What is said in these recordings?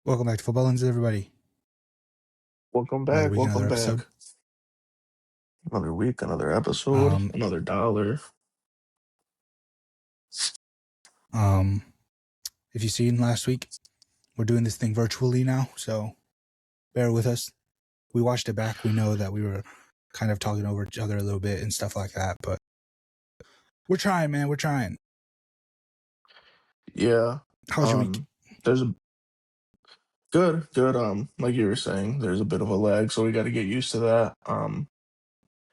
Welcome back to Football Lenses, everybody. Welcome Another back. week, another Welcome episode. back. Another week, another episode, another dollar. If you've seen last week, we're doing this thing virtually now, so bear with us. We watched it back. We know that we were kind of talking over each other a little bit and stuff like that, but we're trying, man. We're trying. Yeah. How was your week? There's a good. Like you were saying, there's a bit of a lag, so we got to get used to that.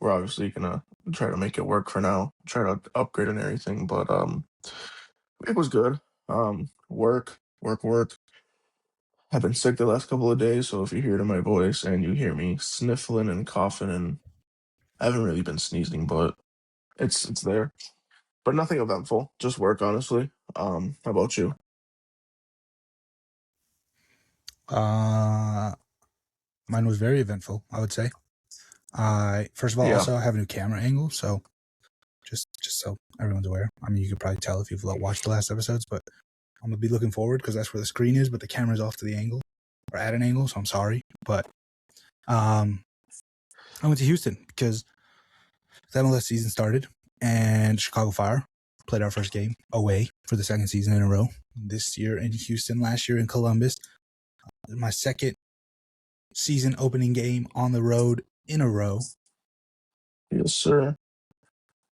We're obviously gonna try to make it work for now. Try to upgrade and everything, but it was good. Work. I've been sick the last couple of days, so if you hear it in my voice and you hear me sniffling and coughing, and I haven't really been sneezing, but it's there. But nothing eventful. Just work, honestly. How about you? Mine was very eventful, I would say. First of all, Yeah. also I have a new camera angle, so just so everyone's aware. I mean, you could probably tell if you've watched the last episodes, but I'm gonna be looking forward because that's where the screen is, but the camera's off to the angle or at an angle, so I'm sorry. But I went to Houston because the MLS season started and Chicago Fire played our first game away for the second season in a row. This year in Houston, last year in Columbus. My second season opening game on the road in a row. Yes, sir.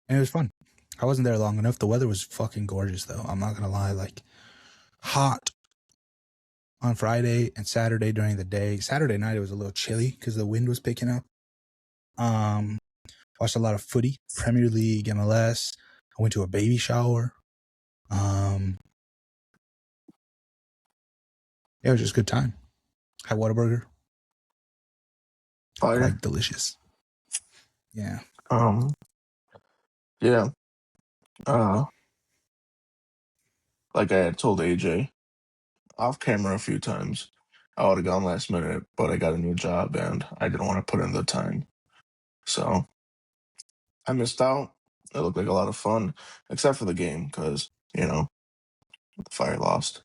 And it was fun. I wasn't there long enough. The weather was fucking gorgeous, though. I'm not going to lie. Like, hot on Friday and Saturday during the day. Saturday night, it was a little chilly because the wind was picking up. Watched a lot of footy, Premier League, MLS. I went to a baby shower. It was just a good time. Had Whataburger. Fire. Quite delicious. Yeah. Yeah. Like I had told AJ off camera a few times, I would have gone last minute, but I got a new job and I didn't want to put in the time. So I missed out. It looked like a lot of fun, except for the game because, the Fire lost.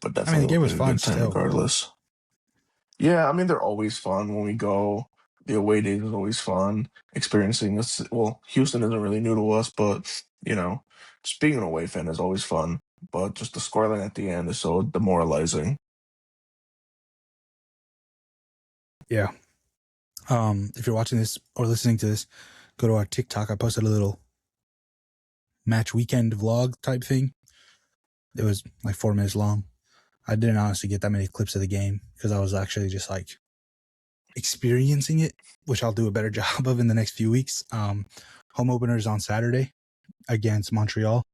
But I mean, the definitely game looked was like a fun good time still. regardless. Yeah, I mean, they're always fun when we go. The away days is always fun. Experiencing this, well, Houston isn't really new to us, but, just being an away fan is always fun. But just the scoreline at the end is so demoralizing. Yeah. If you're watching this or listening to this, go to our TikTok. I posted a little match weekend vlog type thing. It was like 4 minutes long. I didn't honestly get that many clips of the game because I was actually just like experiencing it, which I'll do a better job of in the next few weeks. Home opener is on Saturday against Montreal.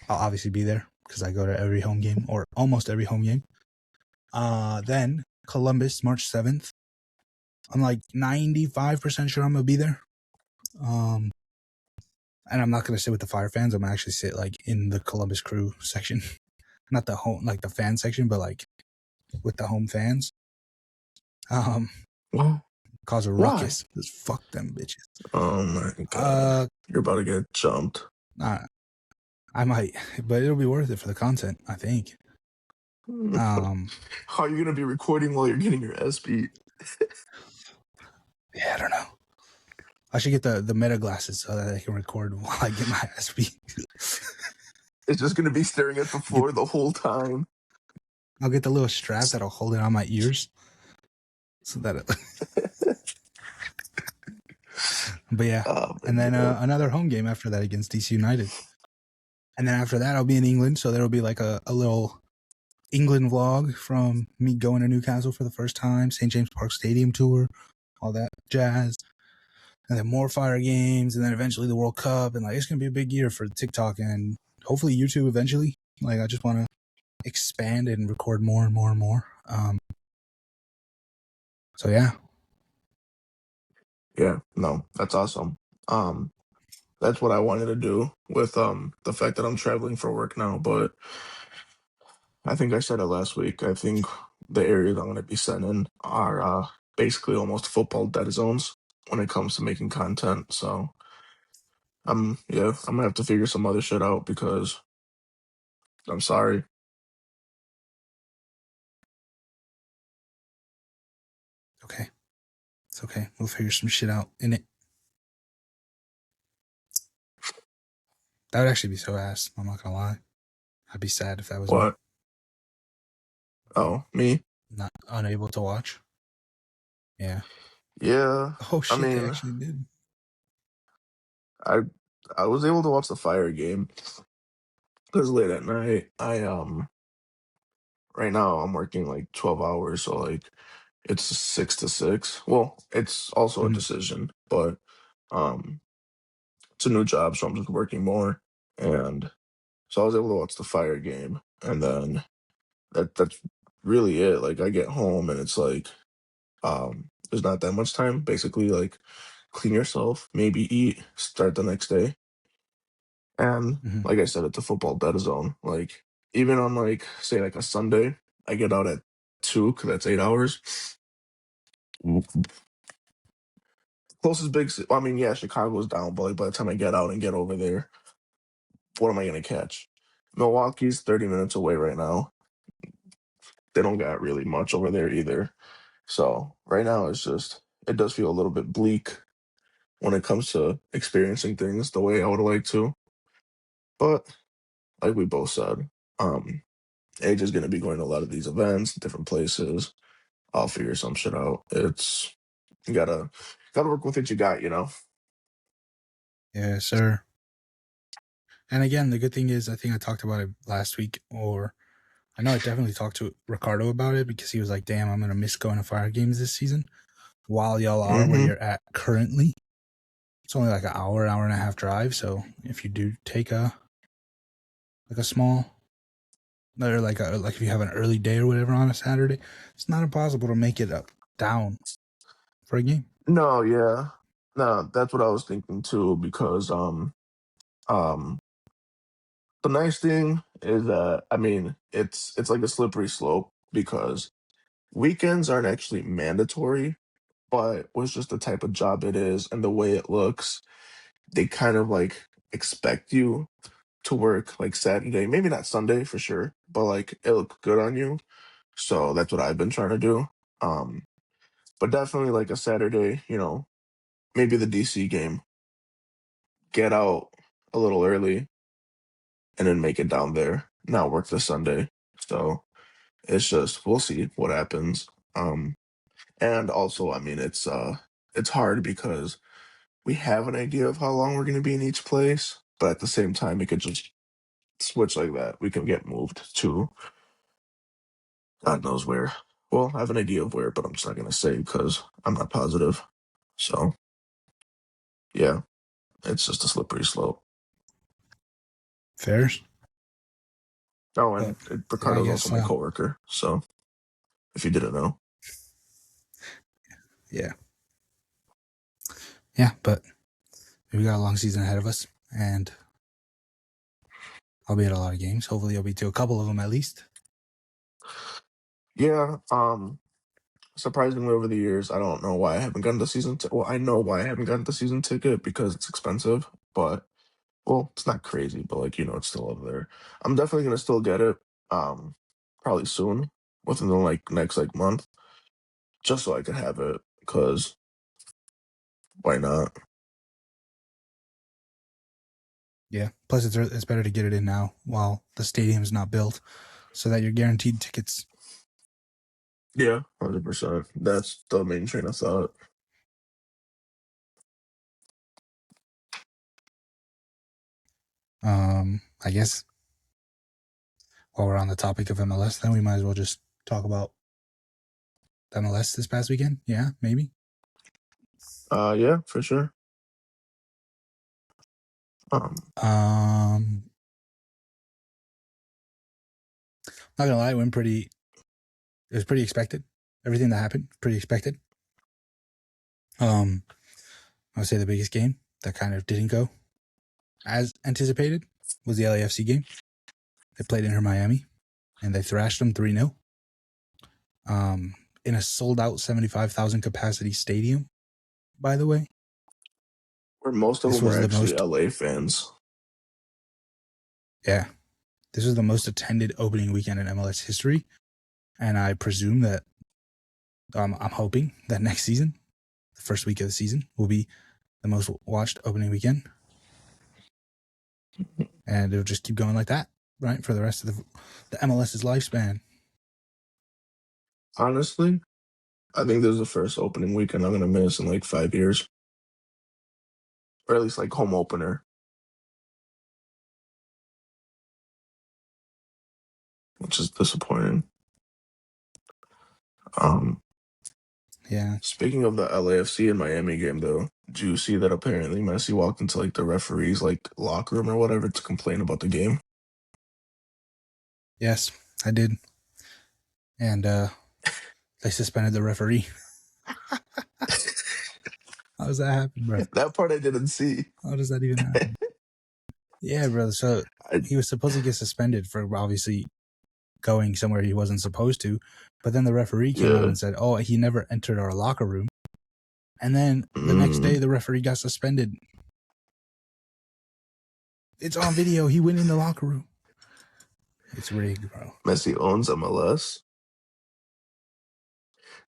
I'll obviously be there because I go to every home game or almost every home game. Then Columbus, March 7th. I'm like 95% sure I'm going to be there. And I'm not going to sit with the Fire fans. I'm going to actually sit like in the Columbus Crew section. Not the home, like the fan section, but like with the home fans. Cause a ruckus. Just fuck them bitches. Oh my god. You're about to get jumped. I might, but it'll be worth it for the content, I think. How are you going to be recording while you're getting your ass beat? Yeah, I don't know. I should get the meta glasses so that I can record while I get my ass beat. It's just going to be staring at the floor the whole time. I'll get the little strap that'll hold it on my ears. So that But yeah. And then another home game after that against DC United. And then after that, I'll be in England. So there'll be like a little England vlog from me going to Newcastle for the first time, St. James Park Stadium tour, all that jazz. And then more Fire games, and then eventually the World Cup. And like, it's going to be a big year for TikTok and hopefully YouTube eventually. Like, I just want to expand and record more and more and more. So yeah. Yeah, no, that's awesome. That's what I wanted to do with the fact that I'm traveling for work now, but I think I said it last week. I think the areas I'm going to be sent in are basically almost football dead zones when it comes to making content. So I'm gonna have to figure some other shit out because I'm sorry. It's okay. We'll figure some shit out in it. That would actually be so ass. I'm not gonna lie. I'd be sad if that was me. What? Oh, me? Not unable to watch. Yeah. Yeah. Oh I shit, they mean, actually did. I I was able to watch the Fire game because late at night. Right now I'm working like 12 hours, so like it's 6 to 6. Well, it's also a Mhm. decision, but um, it's a new job, so I'm just working more, and so I was able to watch the Fire game, and then that's really it. Like I get home and it's like there's not that much time. Basically, like clean yourself, maybe eat, start the next day. And Mhm. like I said, it's a football dead zone. Like even on like say like a Sunday, I get out at 2 because that's 8 hours. Closest I mean, yeah, Chicago's down, but like by the time I get out and get over there, what am I gonna catch? Milwaukee's 30 minutes away right now. They don't got really much over there either. So right now it's just it does feel a little bit bleak when it comes to experiencing things the way I would like to. But like we both said, um, Age is gonna be going to a lot of these events, different places. I'll figure some shit out. It's you gotta work with what you got, you know. Yeah, sir. And again, the good thing is, I think I talked about it last week, or I know I definitely talked to Ricardo about it because he was like, "Damn, I'm gonna miss going to Fire games this season." While y'all are where Mm-hmm. you're at currently, it's only like an hour and a half drive. So if you do take a small, or like if you have an early day or whatever on a Saturday, it's not impossible to make it up down for a game. No, yeah. No, that's what I was thinking too, because um the nice thing is that I mean it's like a slippery slope because weekends aren't actually mandatory, but was just the type of job it is and the way it looks, they kind of like expect you to work like Saturday, maybe not Sunday for sure, but like it looked good on you. So that's what I've been trying to do. Um, but definitely like a Saturday, maybe the DC game, get out a little early and then make it down there, not work the Sunday. So it's just we'll see what happens. And also, I mean, it's hard because we have an idea of how long we're going to be in each place, but at the same time, it could just switch like that. We can get moved to God knows where. Well, I have an idea of where, but I'm just not going to say because I'm not positive. So, yeah, it's just a slippery slope. Fairs, Oh, but and yeah, I Ricardo's also guess my coworker. So, if you didn't know, yeah, yeah. But we got a long season ahead of us, and I'll be at a lot of games. Hopefully, I'll be to a couple of them at least. yeah. Surprisingly, over the years, I don't know why I haven't gotten the well, I know why I haven't gotten the season ticket because it's expensive, but well, it's not crazy, but like it's still over there. I'm definitely gonna still get it. Probably soon, within the like next like month, just so I could have it. Cause why not? Yeah. Plus, it's better to get it in now while the stadium's not built, so that you're guaranteed tickets. Yeah, 100%. That's the main train of thought. I guess while we're on the topic of MLS, then we might as well just talk about MLS this past weekend. Yeah, maybe. Yeah, for sure. Um, Um, Not gonna lie, it went pretty. It was pretty expected. Everything that happened, pretty expected. I would say the biggest game that kind of didn't go as anticipated was the LAFC game. They played Inter Miami and they thrashed them 3-0. In a sold out 75,000 capacity stadium, by the way. where most of This them were was the actually most, LA fans. yeah, this was the most attended opening weekend in MLS history. And I presume that, I'm hoping that next season the first week of the season will be the most watched opening weekend. And it'll just keep going like that, right? For the rest of the MLS's lifespan. Honestly, I think this is the first opening weekend I'm going to miss in like 5 years. Or at least like home opener. Which is disappointing. Yeah. Speaking of the LAFC and Miami game, though, did you see that apparently Messi walked into like the referee's like locker room or whatever to complain about the game? Yes, I did. And they suspended the referee. How does that happen, bro? That part I didn't see. How does that even happen? Yeah, brother. So he was supposed to get suspended for obviously going somewhere he wasn't supposed to. But then the referee came out and said, oh, he never entered our locker room. And then the next day, the referee got suspended. It's on video. He went in the locker room. It's rigged, bro. Messi owns MLS.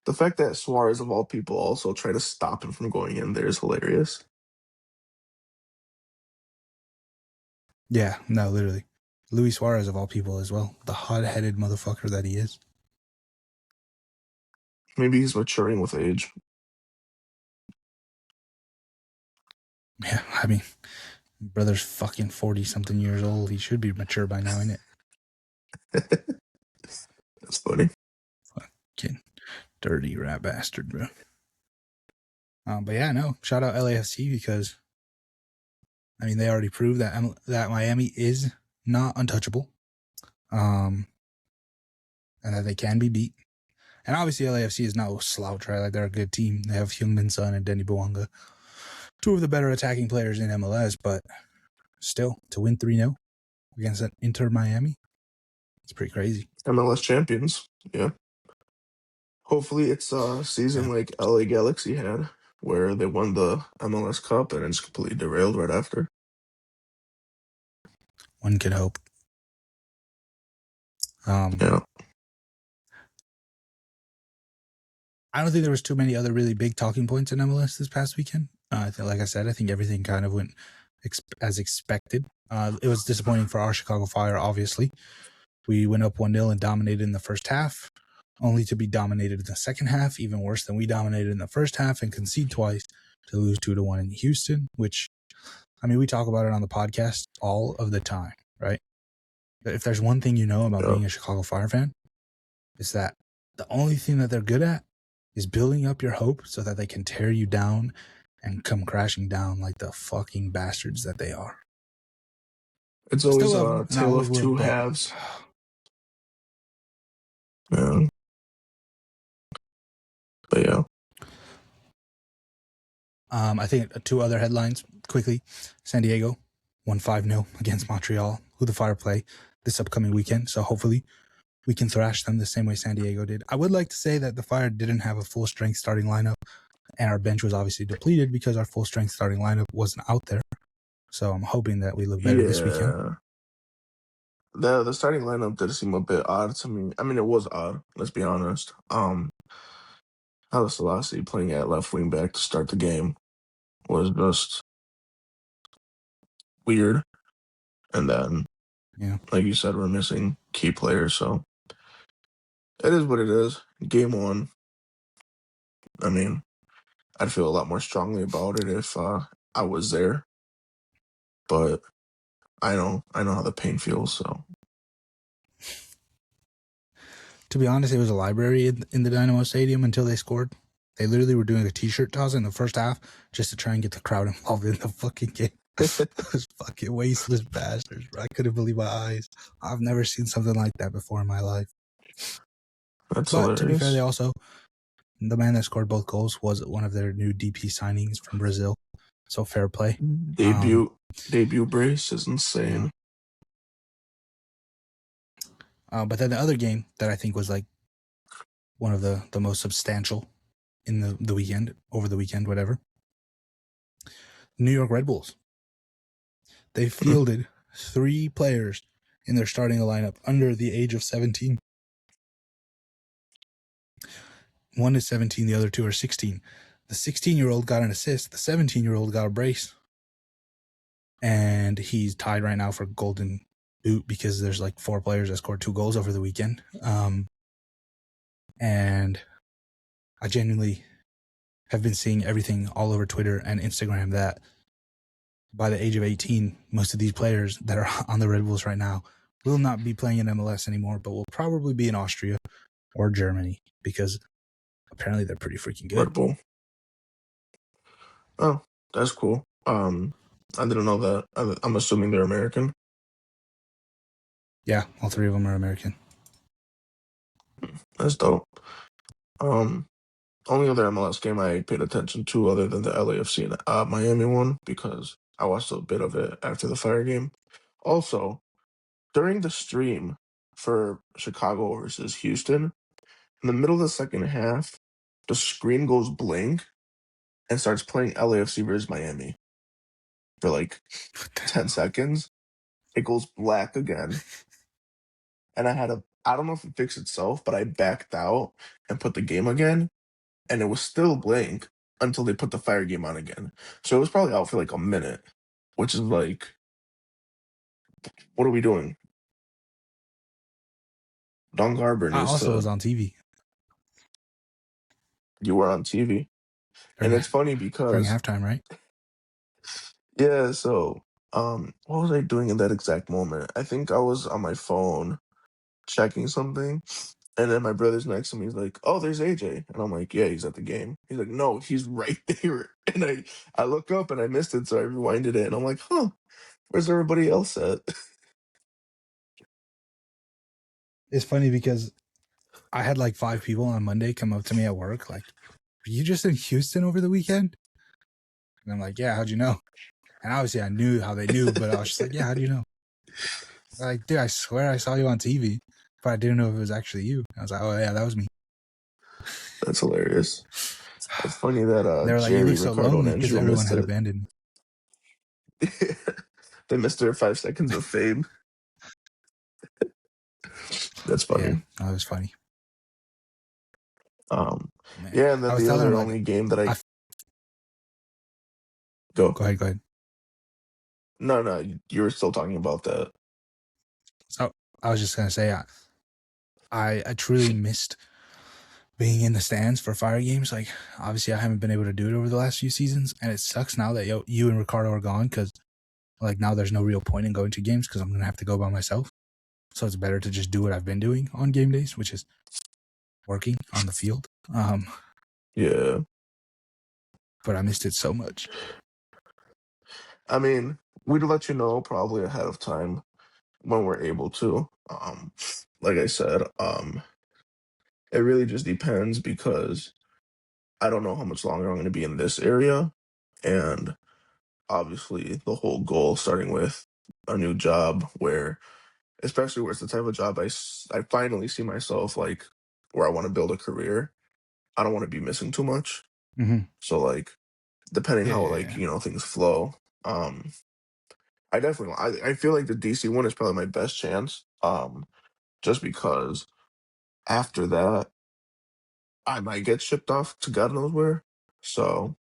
The fact that Suarez, of all people, also tried to stop him from going in there is hilarious. Yeah, no, literally. Luis Suarez, of all people, as well. The hot-headed motherfucker that he is. Maybe he's maturing with age. Yeah, I mean, brother's fucking 40-something years old. He should be mature by now, ain't it? That's funny. Fucking dirty rat bastard, bro. But yeah, no, shout out LAFC because, I mean, they already proved that Miami is not untouchable, and that they can be beat. And obviously, LAFC is not a slouch, right? Like, they're a good team. They have Heung-min Son and Denny Bouanga, two of the better attacking players in MLS, but still, to win 3-0 against Inter Miami, it's pretty crazy. MLS champions, yeah. Hopefully it's a season like LA Galaxy had, where they won the MLS Cup and it's completely derailed right after. One could hope. Yeah. I don't think there was too many other really big talking points in MLS this past weekend. Like I said, I think everything kind of went as expected. It was disappointing for our Chicago Fire, obviously. We went up 1-0 and dominated in the first half, only to be dominated in the second half, even worse than we dominated in the first half, and concede twice to lose 2-1 in Houston, which, I mean, we talk about it on the podcast all of the time, right? But if there's one thing you know about being a Chicago Fire fan, it's that the only thing that they're good at is building up your hope so that they can tear you down and come crashing down like the fucking bastards that they are. It's always a tale of two halves. Yeah. But yeah. I think two other headlines quickly. San Diego won 5-0 against Montreal, who the Fire play this upcoming weekend. So hopefully we can thrash them the same way San Diego did. I would like to say that the Fire didn't have a full strength starting lineup, and our bench was obviously depleted because our full strength starting lineup wasn't out there. So I'm hoping that we look better this weekend. The starting lineup did seem a bit odd to me. I mean, it was odd, let's be honest. Haile Selassie playing at left wing back to start the game was just weird. And then, like you said, we're missing key players, so it is what it is. Game one. I mean, I'd feel a lot more strongly about it if I was there. But I know how the pain feels, so. To be honest, it was a library in the Dynamo Stadium until they scored. They literally were doing a t-shirt toss in the first half just to try and get the crowd involved in the fucking game. Those fucking wasteless bastards, bro. I couldn't believe my eyes. I've never seen something like that before in my life. That's but hilarious. To be fair, the man that scored both goals was one of their new DP signings from Brazil. So fair play. Debut brace is insane. But then the other game that I think was like one of the most substantial in the weekend, over the weekend, whatever. New York Red Bulls. They fielded 3 players in their starting lineup under the age of 17. One is 17, the other 2 are 16. the 16-year-old got an assist. The 17-year-old got a brace. And he's tied right now for Golden Boot because there's like 4 players that scored 2 goals over the weekend. And I genuinely have been seeing everything all over Twitter and Instagram that by the age of 18, most of these players that are on the Red Bulls right now will not be playing in MLS anymore, but will probably be in Austria or Germany because apparently they're pretty freaking good. Red Bull. Oh, that's cool. I didn't know that. I'm assuming they're American. Yeah, all 3 of them are American. That's dope. Only other MLS game I paid attention to other than the LAFC and Miami one because I watched a bit of it after the Fire game. Also, during the stream for Chicago versus Houston, in the middle of the second half, the screen goes blank and starts playing LAFC versus Miami for like 10 seconds. It goes black again. And I don't know if it fixed itself, but I backed out and put the game again. And it was still blank until they put the Fire game on again. So it was probably out for like a minute, which is like, what are we doing? Don Garber I needs also to. was on TV You were on TV. And during, it's funny during because, halftime, right? yeah, so what was I doing in that exact moment? I think I was on my phone checking something. And then my brother's next to me. He's like, "Oh, there's AJ," and I'm like, "Yeah, he's at the game." He's like, "No, he's right there." And I look up and I missed it, so I rewinded it, and I'm like, "Huh, where's everybody else at?" It's funny because I had like 5 people on Monday come up to me at work like, "Were you just in Houston over the weekend?" And I'm like, "Yeah, how'd you know?" And obviously I knew how they knew, but I was just like, "Yeah, how'd you know?" Like, dude, I swear I saw you on TV, but I didn't know if it was actually you. I was like, "Oh yeah, that was me." That's hilarious. It's funny that They were like, "You Jerry, look so Ricardo, and lonely" because Andrew everyone missed had it. abandoned me. They missed their 5 seconds of fame. That's Yeah, funny. that was funny. Um, Man, yeah, and I then was the telling him other like, only game that I I go. go ahead. No, you were still talking about that. So I was just gonna say, I truly missed being in the stands for Fire games. Like, obviously, I haven't been able to do it over the last few seasons, and it sucks now that you and Ricardo are gone because, like, now there's no real point in going to games because I'm gonna have to go by myself. So it's better to just do what I've been doing on game days, which is working on the field. Yeah, But I missed it so much. I mean, we'd let you know probably ahead of time when we're able to. Like I said, it really just depends because I don't know how much longer I'm going to be in this area, and obviously the whole goal starting with a new job where especially where it's the type of job I finally see myself like where I want to build a career. I don't want to be missing too much. Mm-hmm. So like depending how like Yeah. things flow, I definitely I feel like the DC one is probably my best chance. Just because after that I might get shipped off to God knows where. So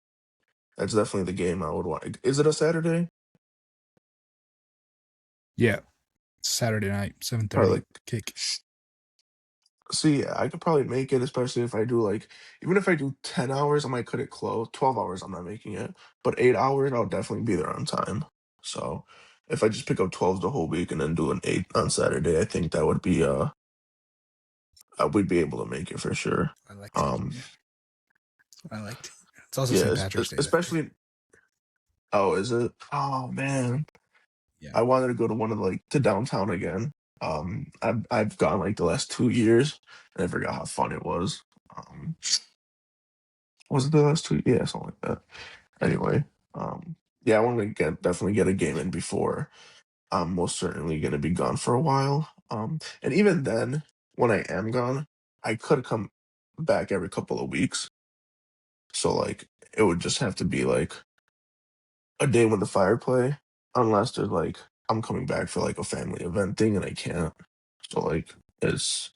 that's definitely the game I would want. Is it a Saturday? Yeah. Saturday night, Probably 7:30 like kick. see, I could probably make it, especially if I do like even if I do 10 hours, I might cut it close. 12 hours, I'm not making it, but 8 hours, I'll definitely be there on time. So if I just pick up 12 the whole week and then do an 8 on Saturday, I think that would be we'd be able to make it for sure. I liked it. Um, Yeah, I liked it. It's also yeah, St. Patrick's Day that day. especially. Oh, is it? Oh man, Yeah. I wanted to go to one of like to downtown again. I've gone like the last 2 years, and I forgot how fun it was. Um, was it the last 2? Yeah, something like that. Anyway, yeah, I want to definitely get a game in before I'm most certainly going to be gone for a while. And even then, when I am gone, I could come back every couple of weeks. So like, it would just have to be like a day when the Fire play, unless there's like I'm coming back for like a family event thing and I can't. So like, it's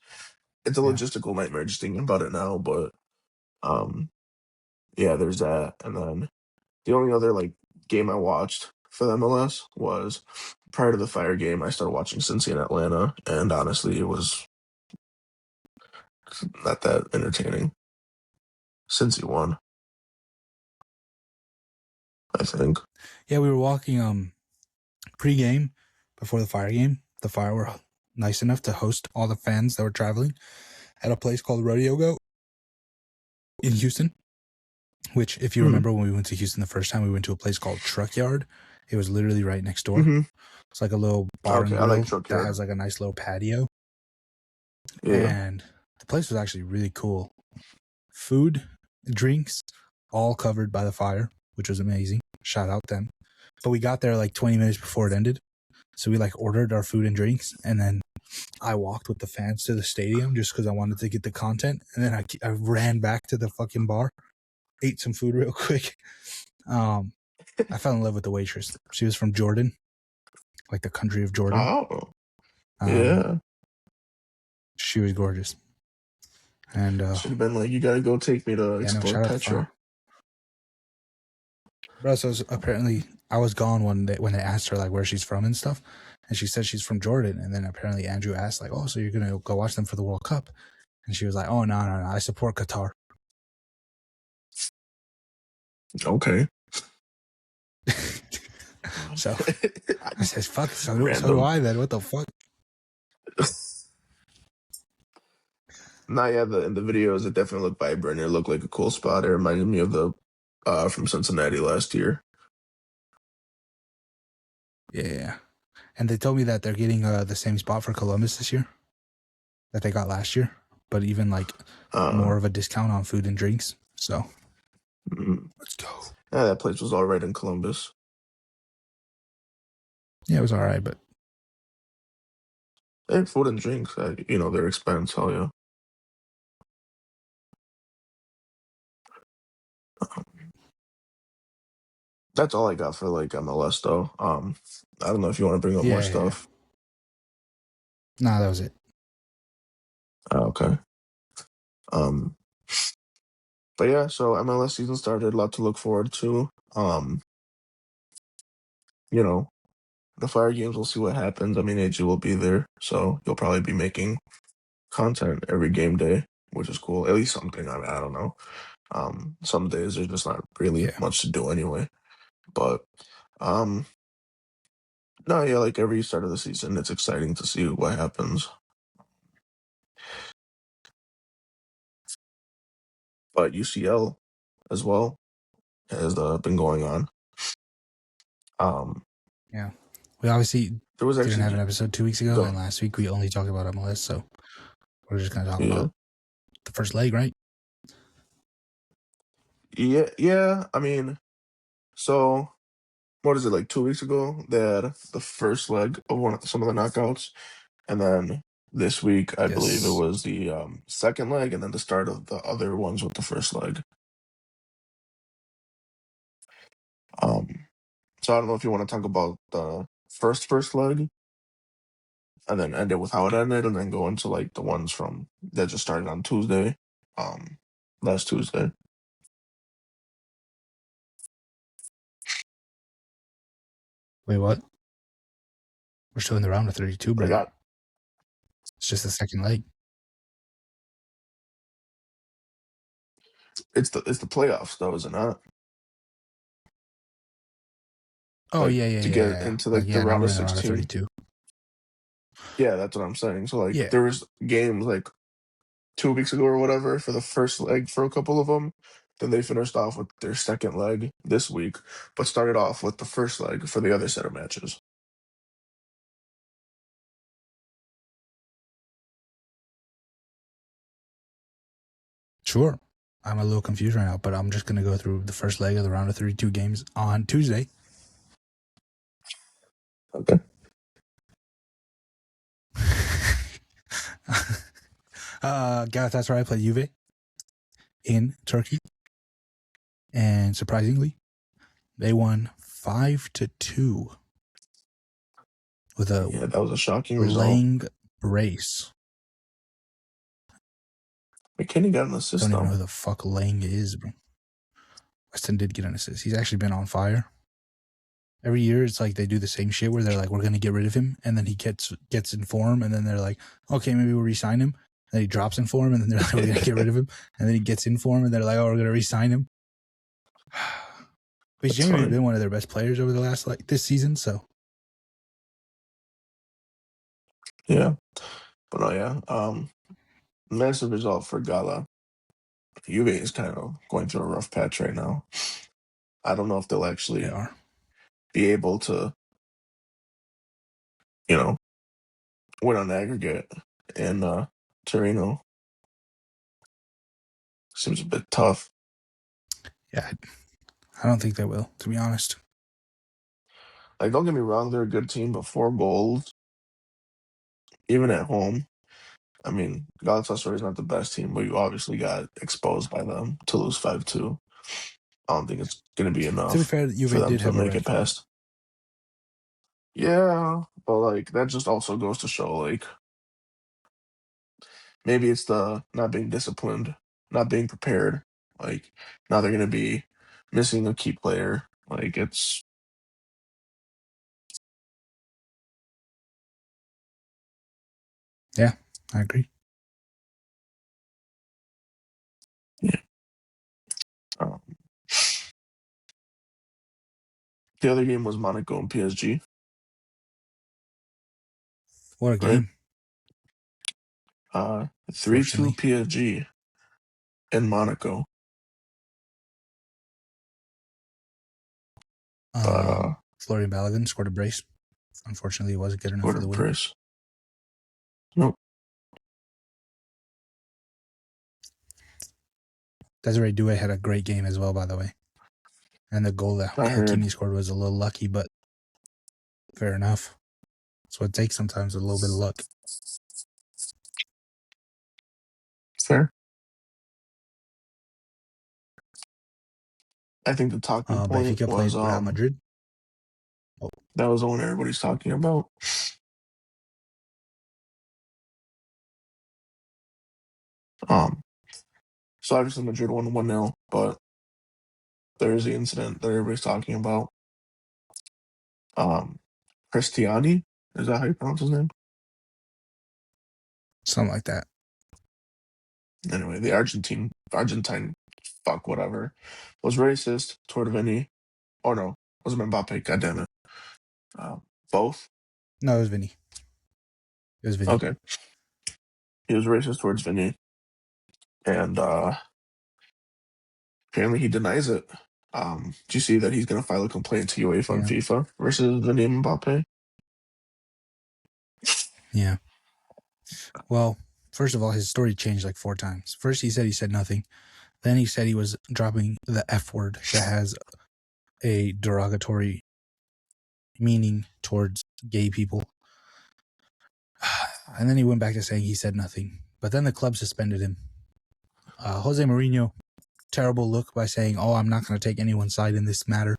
a Yeah. logistical nightmare just thinking about it now, but um yeah, there's that. And then the only other like game I watched for the MLS was prior to the Fire game. I started watching Cincy and Atlanta, and honestly, it was not that entertaining. Cincy won, I think. Yeah, we were walking pre-game before the Fire game. The Fire were nice enough to host all the fans that were traveling at a place called Rodeo Goat in Houston, which, if you remember when we went to Houston the first time, we went to a place called Truck Yard. It was literally right next door. Mm-hmm. It's like a little bar and Okay, I like grill Truck that Yard. has like a nice little patio. Yeah. And the place was actually really cool. Food, drinks, all covered by the Fire, which was amazing. Shout out them. But we got there like 20 minutes before it ended. So we like ordered our food and drinks, and then I walked with the fans to the stadium just because I wanted to get the content. And then I ran back to the fucking bar, ate some food real quick. I fell in love with the waitress. She was from Jordan, like the country of Jordan. Oh, yeah. She was gorgeous. And should have been like, you gotta go take me to explore shout out to Petra. Fire. Bro, so apparently I was gone one day when they asked her like where she's from and stuff, and she said she's from Jordan. And then apparently Andrew asked like, "Oh, so you're gonna go watch them for the World Cup?" And she was like, "Oh, no, I support Qatar." Okay. So I said, "Fuck, so do I then? What the fuck?" Nah, yeah, in the videos it definitely looked vibrant. It looked like a cool spot. It reminded me of the from Cincinnati last year. Yeah. And they told me that they're getting the same spot for Columbus this year that they got last year, but even like more of a discount on food and drinks. So let's go. Yeah, that place was all right in Columbus. Yeah, it was all right, but Hey, food and drinks, their expense. Hell yeah. That's all I got for like MLS though. I don't know if you want to bring up more stuff. Nah, that was it. Okay. But yeah, so MLS season started. A lot to look forward to. The Fire games. We'll see what happens. I mean, AG will be there, so you'll probably be making content every game day, which is cool. At least something. I don't know. Some days there's just not really much to do anyway. But no, yeah, like every start of the season, it's exciting to see what happens. But UCL as well has been going on. Yeah, we obviously didn't have an episode 2 weeks ago, and last week we only talked about MLS, so we're just gonna talk about the first leg, right? Yeah. I mean, so what is it, like 2 weeks ago? They had the first leg of some of the knockouts, and then this week I believe it was the second leg, and then the start of the other ones with the first leg. So I don't know if you want to talk about the first leg, and then end it with how it ended, and then go into like the ones from that just started on Tuesday, last Tuesday. Wait, what? We're still in the round of 32, bro. It's just the second leg. It's the playoffs though, is it not? Oh, like, yeah. To get into like the round of 16. 32. Yeah, that's what I'm saying. So like there was games like 2 weeks ago or whatever for the first leg for a couple of them. Then they finished off with their second leg this week, but started off with the first leg for the other set of matches. Sure. I'm a little confused right now, but I'm just going to go through the first leg of the round of 32 games on Tuesday. Okay. Galatasaray played Juve in Turkey, and surprisingly, they won 5-2 with a that was a shocking result. Lang brace. McKinney got an assist. Don't even know who the fuck Lang is, bro. Weston did get an assist. He's actually been on fire. Every year, it's like they do the same shit where they're like, we're going to get rid of him. And then he gets in form. And then they're like, okay, maybe we'll re-sign him. And then he drops in form. And then they're like, we're going to get rid of him. And then he gets in form. And they're like, oh, we're going to re-sign him. But he's genuinely been one of their best players over the last, this season. So. Yeah. But no, yeah. Massive result for Gala. Juve is kind of going through a rough patch right now. I don't know if they'll actually be able to, win on aggregate in Torino. Seems a bit tough. Yeah, I don't think they will, to be honest. Like, don't get me wrong, they're a good team, but 4 goals, even at home. I mean, Galatasaray is not the best team, but you obviously got exposed by them to lose 5-2. I don't think it's going to be enough To be fair, Juve for them did to have a make red it card. past. Yeah, but, that just also goes to show, maybe it's the not being disciplined, not being prepared. Now they're going to be missing a key player. It's... Yeah, I agree. Yeah. The other game was Monaco and PSG. What a game. 3-2 PSG in Monaco. Florian Balogun scored a brace. Unfortunately, it wasn't good enough for the win. Brace. Nope. Desiree Doué had a great game as well, by the way. And the goal that Hakimi scored was a little lucky, but fair enough. That's what it takes sometimes, a little bit of luck. Fair. I think the talking point Benfica was played Real Madrid. That was the one everybody's talking about. So obviously Madrid won 1-0, but there's the incident that everybody's talking about. Cristiani, is that how you pronounce his name? Something like that. Anyway, the Argentine fuck whatever was racist toward Vinny. Oh no, was it Mbappe? God damn it. Both? No, it was Vinny. Okay. He was racist towards Vinny, and apparently he denies it. Do you see that he's going to file a complaint to UEFA and FIFA versus Vinny and Mbappe? Yeah. Well, first of all, his story changed 4 times. First, he said nothing. Then he said he was dropping the F word that has a derogatory meaning towards gay people. And then he went back to saying he said nothing. But then the club suspended him. Jose Mourinho, terrible look by saying, I'm not going to take anyone's side in this matter,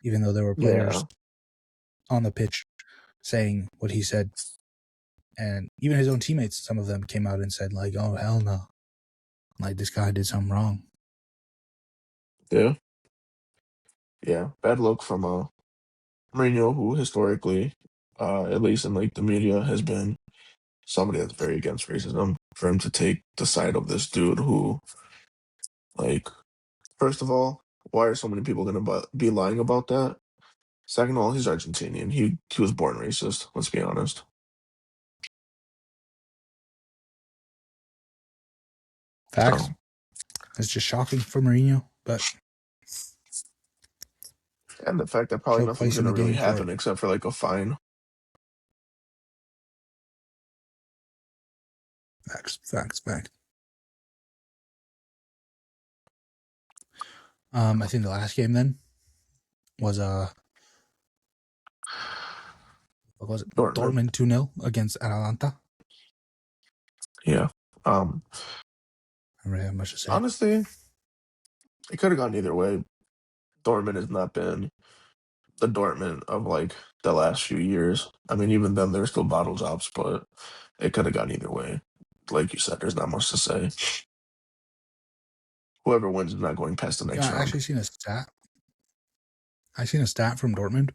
even though there were players on the pitch saying what he said. And even his own teammates, some of them came out and said, oh, hell no. This guy did something wrong. Yeah. Yeah, bad look from Mourinho, who historically, at least in the media, has been somebody that's very against racism. For him to take the side of this dude who, first of all, why are so many people going to be lying about that? Second of all, he's Argentinian. He was born racist, let's be honest. Facts. It's just shocking for Mourinho, but... And the fact that probably nothing's going to really happen except for a fine. Facts. I think the last game then was what was it? Dortmund 2-0 against Atalanta. Yeah. I don't really have much to say. Honestly, it could have gone either way. Dortmund has not been the Dortmund of the last few years. I mean, even then there's still bottle jobs, but it could have gone either way. Like you said, there's not much to say. whoever wins is not going past the next I round. actually seen a stat. I seen a stat from Dortmund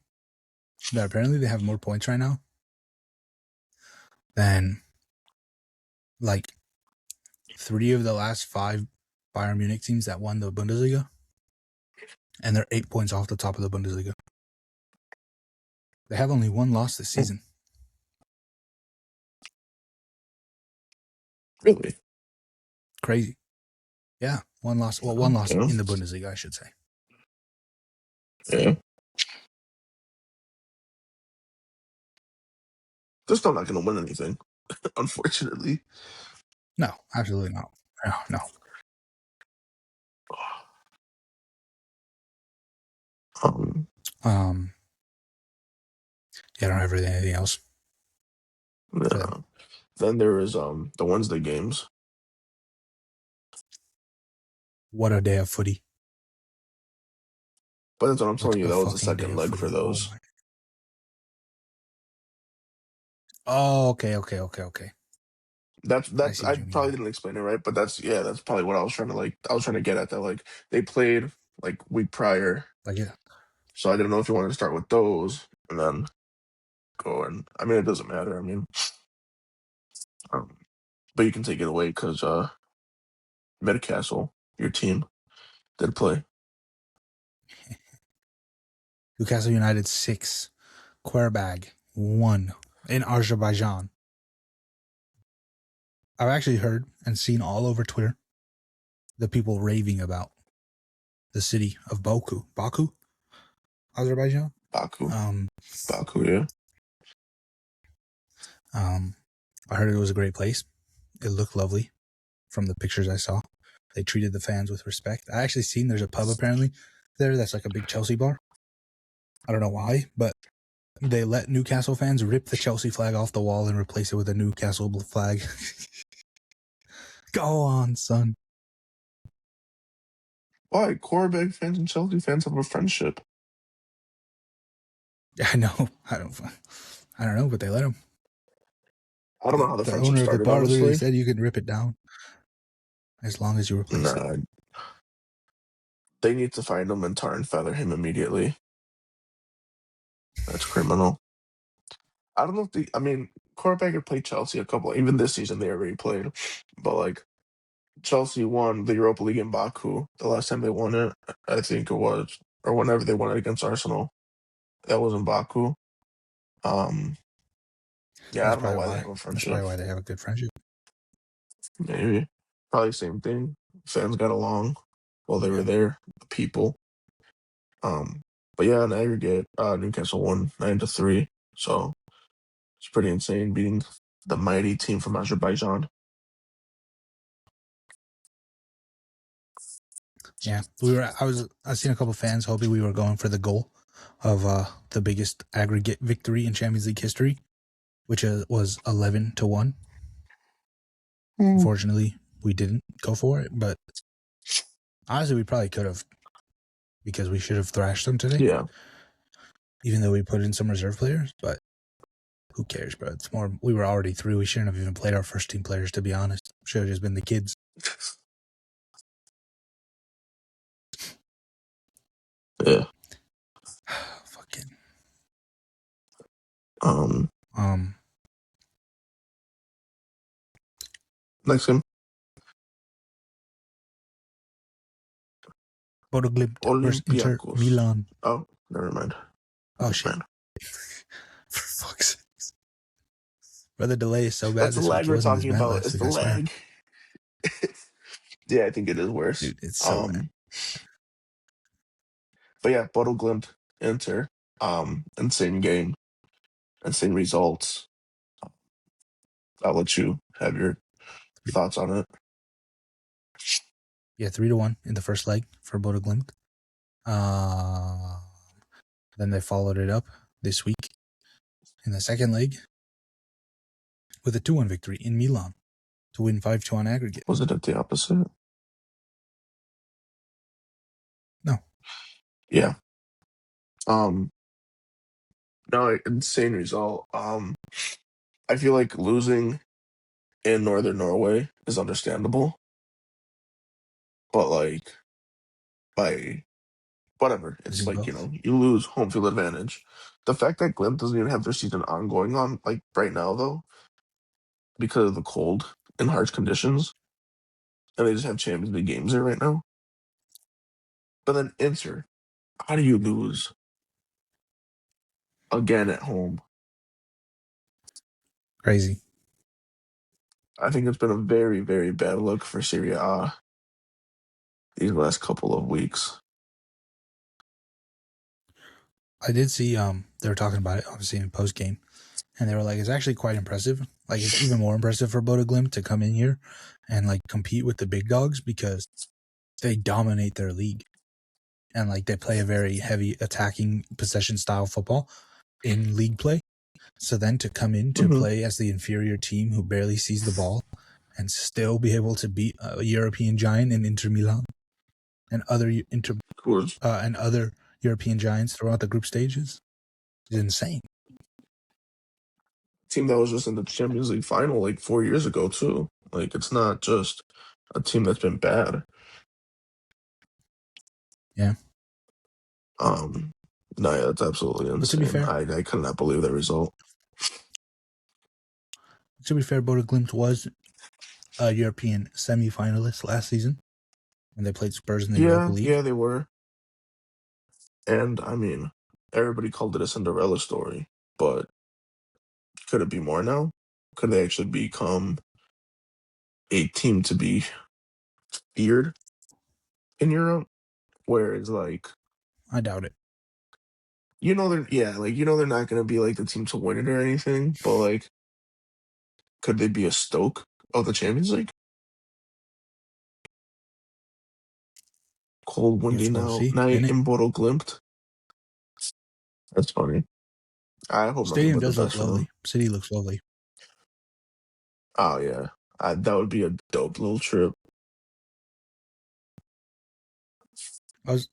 that apparently they have more points right now than like 3 of the last 5 Bayern Munich teams that won the Bundesliga, and they're 8 points off the top of the Bundesliga. They have only 1 loss this season. Really? Crazy. Yeah, 1 loss. Well, 1 loss in the Bundesliga, I should say. Yeah. They're still not going to win anything, unfortunately. No, absolutely not. No. Yeah, I don't have really anything else. Yeah. Then there is the Wednesday games. What a day of footy. But that's what I'm telling you. A That was the fucking day second of leg footy. for those. Oh, okay. That's I see I what you mean probably now. didn't explain it right, but that's probably what I was trying to get at. That like they played like week prior, Like, yeah. so I didn't know if you wanted to start with those and then go. And I mean, it doesn't matter. I mean, but you can take it away because Midcastle, your team, did play. Newcastle United 6, Querbag 1 in Azerbaijan. I've actually heard and seen all over Twitter the people raving about the city of Baku, Azerbaijan. Baku, yeah. I heard it was a great place. It looked lovely from the pictures I saw. They treated the fans with respect. I actually seen there's a pub apparently there that's like a big Chelsea bar. I don't know why, but they let Newcastle fans rip the Chelsea flag off the wall and replace it with a Newcastle flag. Go on, son. Why? Quarterback fans and Chelsea fans have a friendship. I know. I don't know, but they let him. I don't know how the friendship owner of the started, bar literally honestly. said you can rip it down as long as you replace it. They need to find him and tar and feather him immediately. That's criminal. I don't know if quarterback had played Chelsea a couple, even this season they already played, but like Chelsea won the Europa League in Baku the last time they won it, I think it was, or whenever they won it against Arsenal. That was in Baku. Yeah, I don't know why they have a That's friendship. probably why they have a good friendship. Maybe. Probably same thing. Fans got along while they were there, the people. But yeah, in aggregate, Newcastle won 9-3. So it's pretty insane beating the mighty team from Azerbaijan. Yeah, I seen a couple fans hoping we were going for the goal of the biggest aggregate victory in Champions League history, which was 11-1. Unfortunately, we didn't go for it, but honestly, we probably could have, because we should have thrashed them today. Yeah. Even though we put in some reserve players, but who cares, bro? It's more, we were already through. We shouldn't have even played our first team players, to be honest. Should have just been the kids. Yeah. Fucking. Next game. Bodo Glimt versus Inter Olympiacos. Milan. Oh, never mind. Oh, shit. For fuck's sake. Bro, the delay is so bad. That's the lag we're talking about. It's the lag. Yeah, I think it is worse. Dude, it's so bad. But yeah, Bodo Glimt, Inter. Insane game. Insane results. I'll let you have your thoughts on it. Yeah, 3-1 in the first leg for Bodo Glimt. Then they followed it up this week in the second leg with a 2-1 victory in Milan to win 5-2 on aggregate. Was it at the opposite? No. Yeah. No, insane result. I feel like losing in Northern Norway is understandable. but like by whatever, it's Losing like both. you lose home field advantage. The fact that Glimt doesn't even have their season ongoing on like right now though, because of the cold and harsh conditions, and they just have Champions League games there right now. But then Inter, how do you lose again at home? Crazy. I think it's been a very, very bad look for Serie A these last couple of weeks. I did see they were talking about it obviously in post game, and they were like, it's actually quite impressive. Like it's even more impressive for Bodo Glimt to come in here and like compete with the big dogs because they dominate their league. And like they play a very heavy attacking possession style football in league play. So then to come in to Mm-hmm. play as the inferior team who barely sees the ball and still be able to beat a European giant in Inter Milan and other and other European giants throughout the group stages is insane. Team that was just in the Champions League final like 4 years ago too. Like it's not just a team that's been bad. Yeah. No, yeah, that's absolutely But to be insane. fair, I could not believe that result. Bodo Glimt was a European semi-finalist last season when they played Spurs in the Europa League. Yeah, they were. And I mean, everybody called it a Cinderella story, but could it be more now? Could they actually become a team to be feared in Europe? Whereas like I doubt it. they're not gonna be like the team to win it or anything, but like could they be a Stoke of the Champions League? Cold, You windy have to go now see in night it. in Bodo Glimt. That's funny. I hope nothing Stadium but the does look best for them. lovely. City looks lovely. Oh yeah, that would be a dope little trip.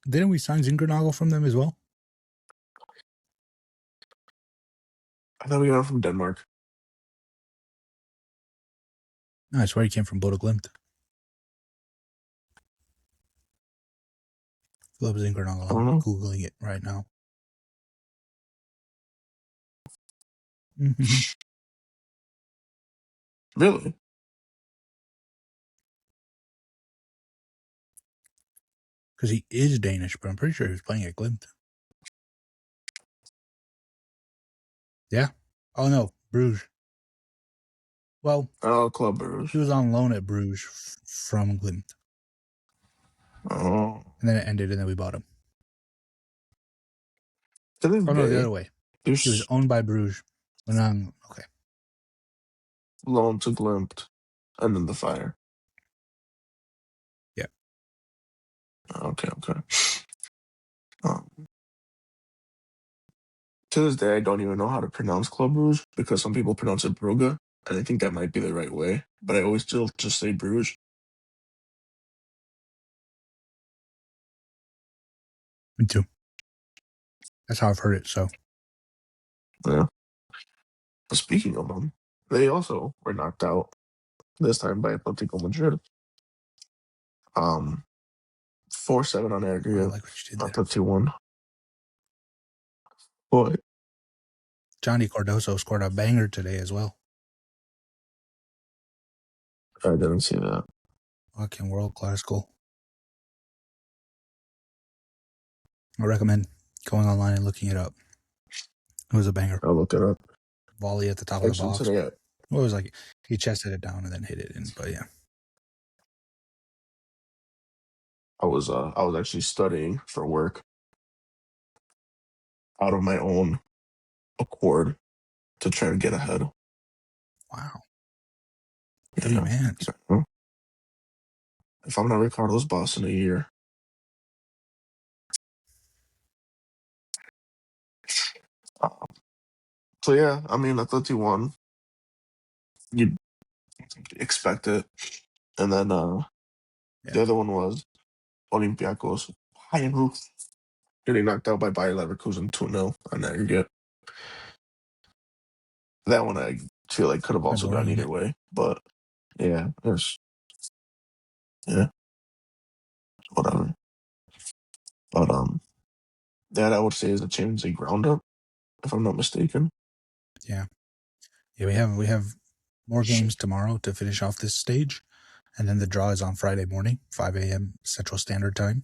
Didn't we sign Zinkernagel from them as well? I thought we got him from Denmark. No, I swear he came from Bodo Glimt. Philip Zinkernagel. I don't I'm know. Googling it right now. Because Really? he is Danish, but I'm pretty sure he was playing at Glimt. Yeah. Oh, no. Bruges. Well, Oh, Club Brugge. he was on loan at Bruges from Glimt. Oh. And then it ended, and then we bought him. To this Oh, no, the day, other way. there's He was owned by Bruges. Okay. loan to Glimt and then the fire. Yeah. Okay. To this day, I don't even know how to pronounce Club Brugge because some people pronounce it Brugge, and I think that might be the right way. But I always still just say Bruges. Me too. That's how I've heard it, so. Yeah. But speaking of them, they also were knocked out this time by Atletico Madrid. 4-7 on I aggregate. like what you did Not there. the 2-1. But Johnny Cardoso scored a banger today as well. I didn't see that. Fucking world-class goal. I recommend going online and looking it up. It was a banger. I'll look it up. Volley at the top of the Actually, box. today Well, it was like he chested it down and then hit it in. But yeah. I was actually studying for work out of my own accord to try to get ahead. Wow. Yeah. 3 mans. If I'm not Ricardo's boss in a year. So yeah, I mean, I thought you won. You'd expect it. And then the other one was Olympiacos. Getting knocked out by Bayer Leverkusen 2-0 on aggregate. That one I feel like could have also Boring, gone isn't either it? way. But yeah, yeah. whatever. But that I would say is a Champions League roundup, if I'm not mistaken. Yeah, we have more games tomorrow to finish off this stage, and then the draw is on Friday morning, 5 a.m. Central Standard Time.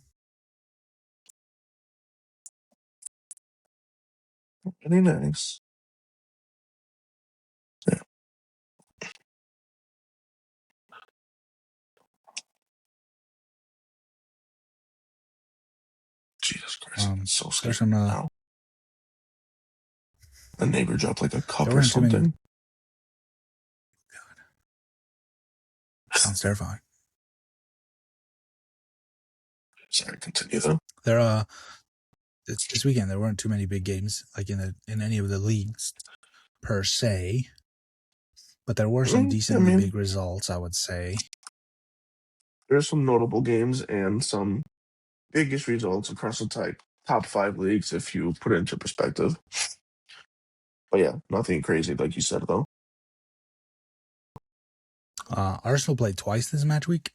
Very nice. Yeah. Jesus Christ, it's so scary There's some. now. The neighbor dropped like a cup There or weren't too many. something. Sounds terrifying. Sorry, continue though. This weekend there weren't too many big games like in any of the leagues per se, but there were some decently big results, I would say. There's some notable games and some biggest results across the top 5 leagues if you put it into perspective. But yeah, nothing crazy like you said though. Arsenal played twice this match week,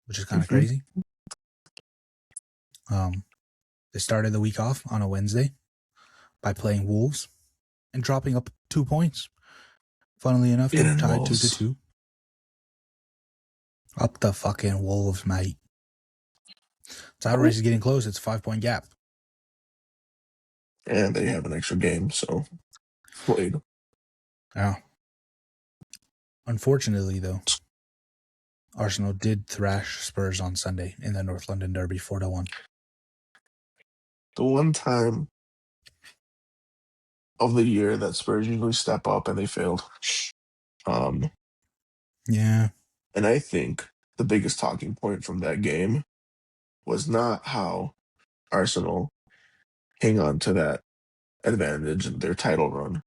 which is kind of Mm-hmm. crazy. They started the week off on a Wednesday by playing Wolves and dropping up 2 points. Funnily enough, they're tied 2-2. Up the fucking Wolves, mate. Title race is getting close. It's a 5-point gap. And they have an extra game, so played. Yeah. Unfortunately, though, Arsenal did thrash Spurs on Sunday in the North London Derby 4-1. The one time of the year that Spurs usually step up and they failed. Yeah. And I think the biggest talking point from that game was not how Arsenal hang on to that advantage in their title run,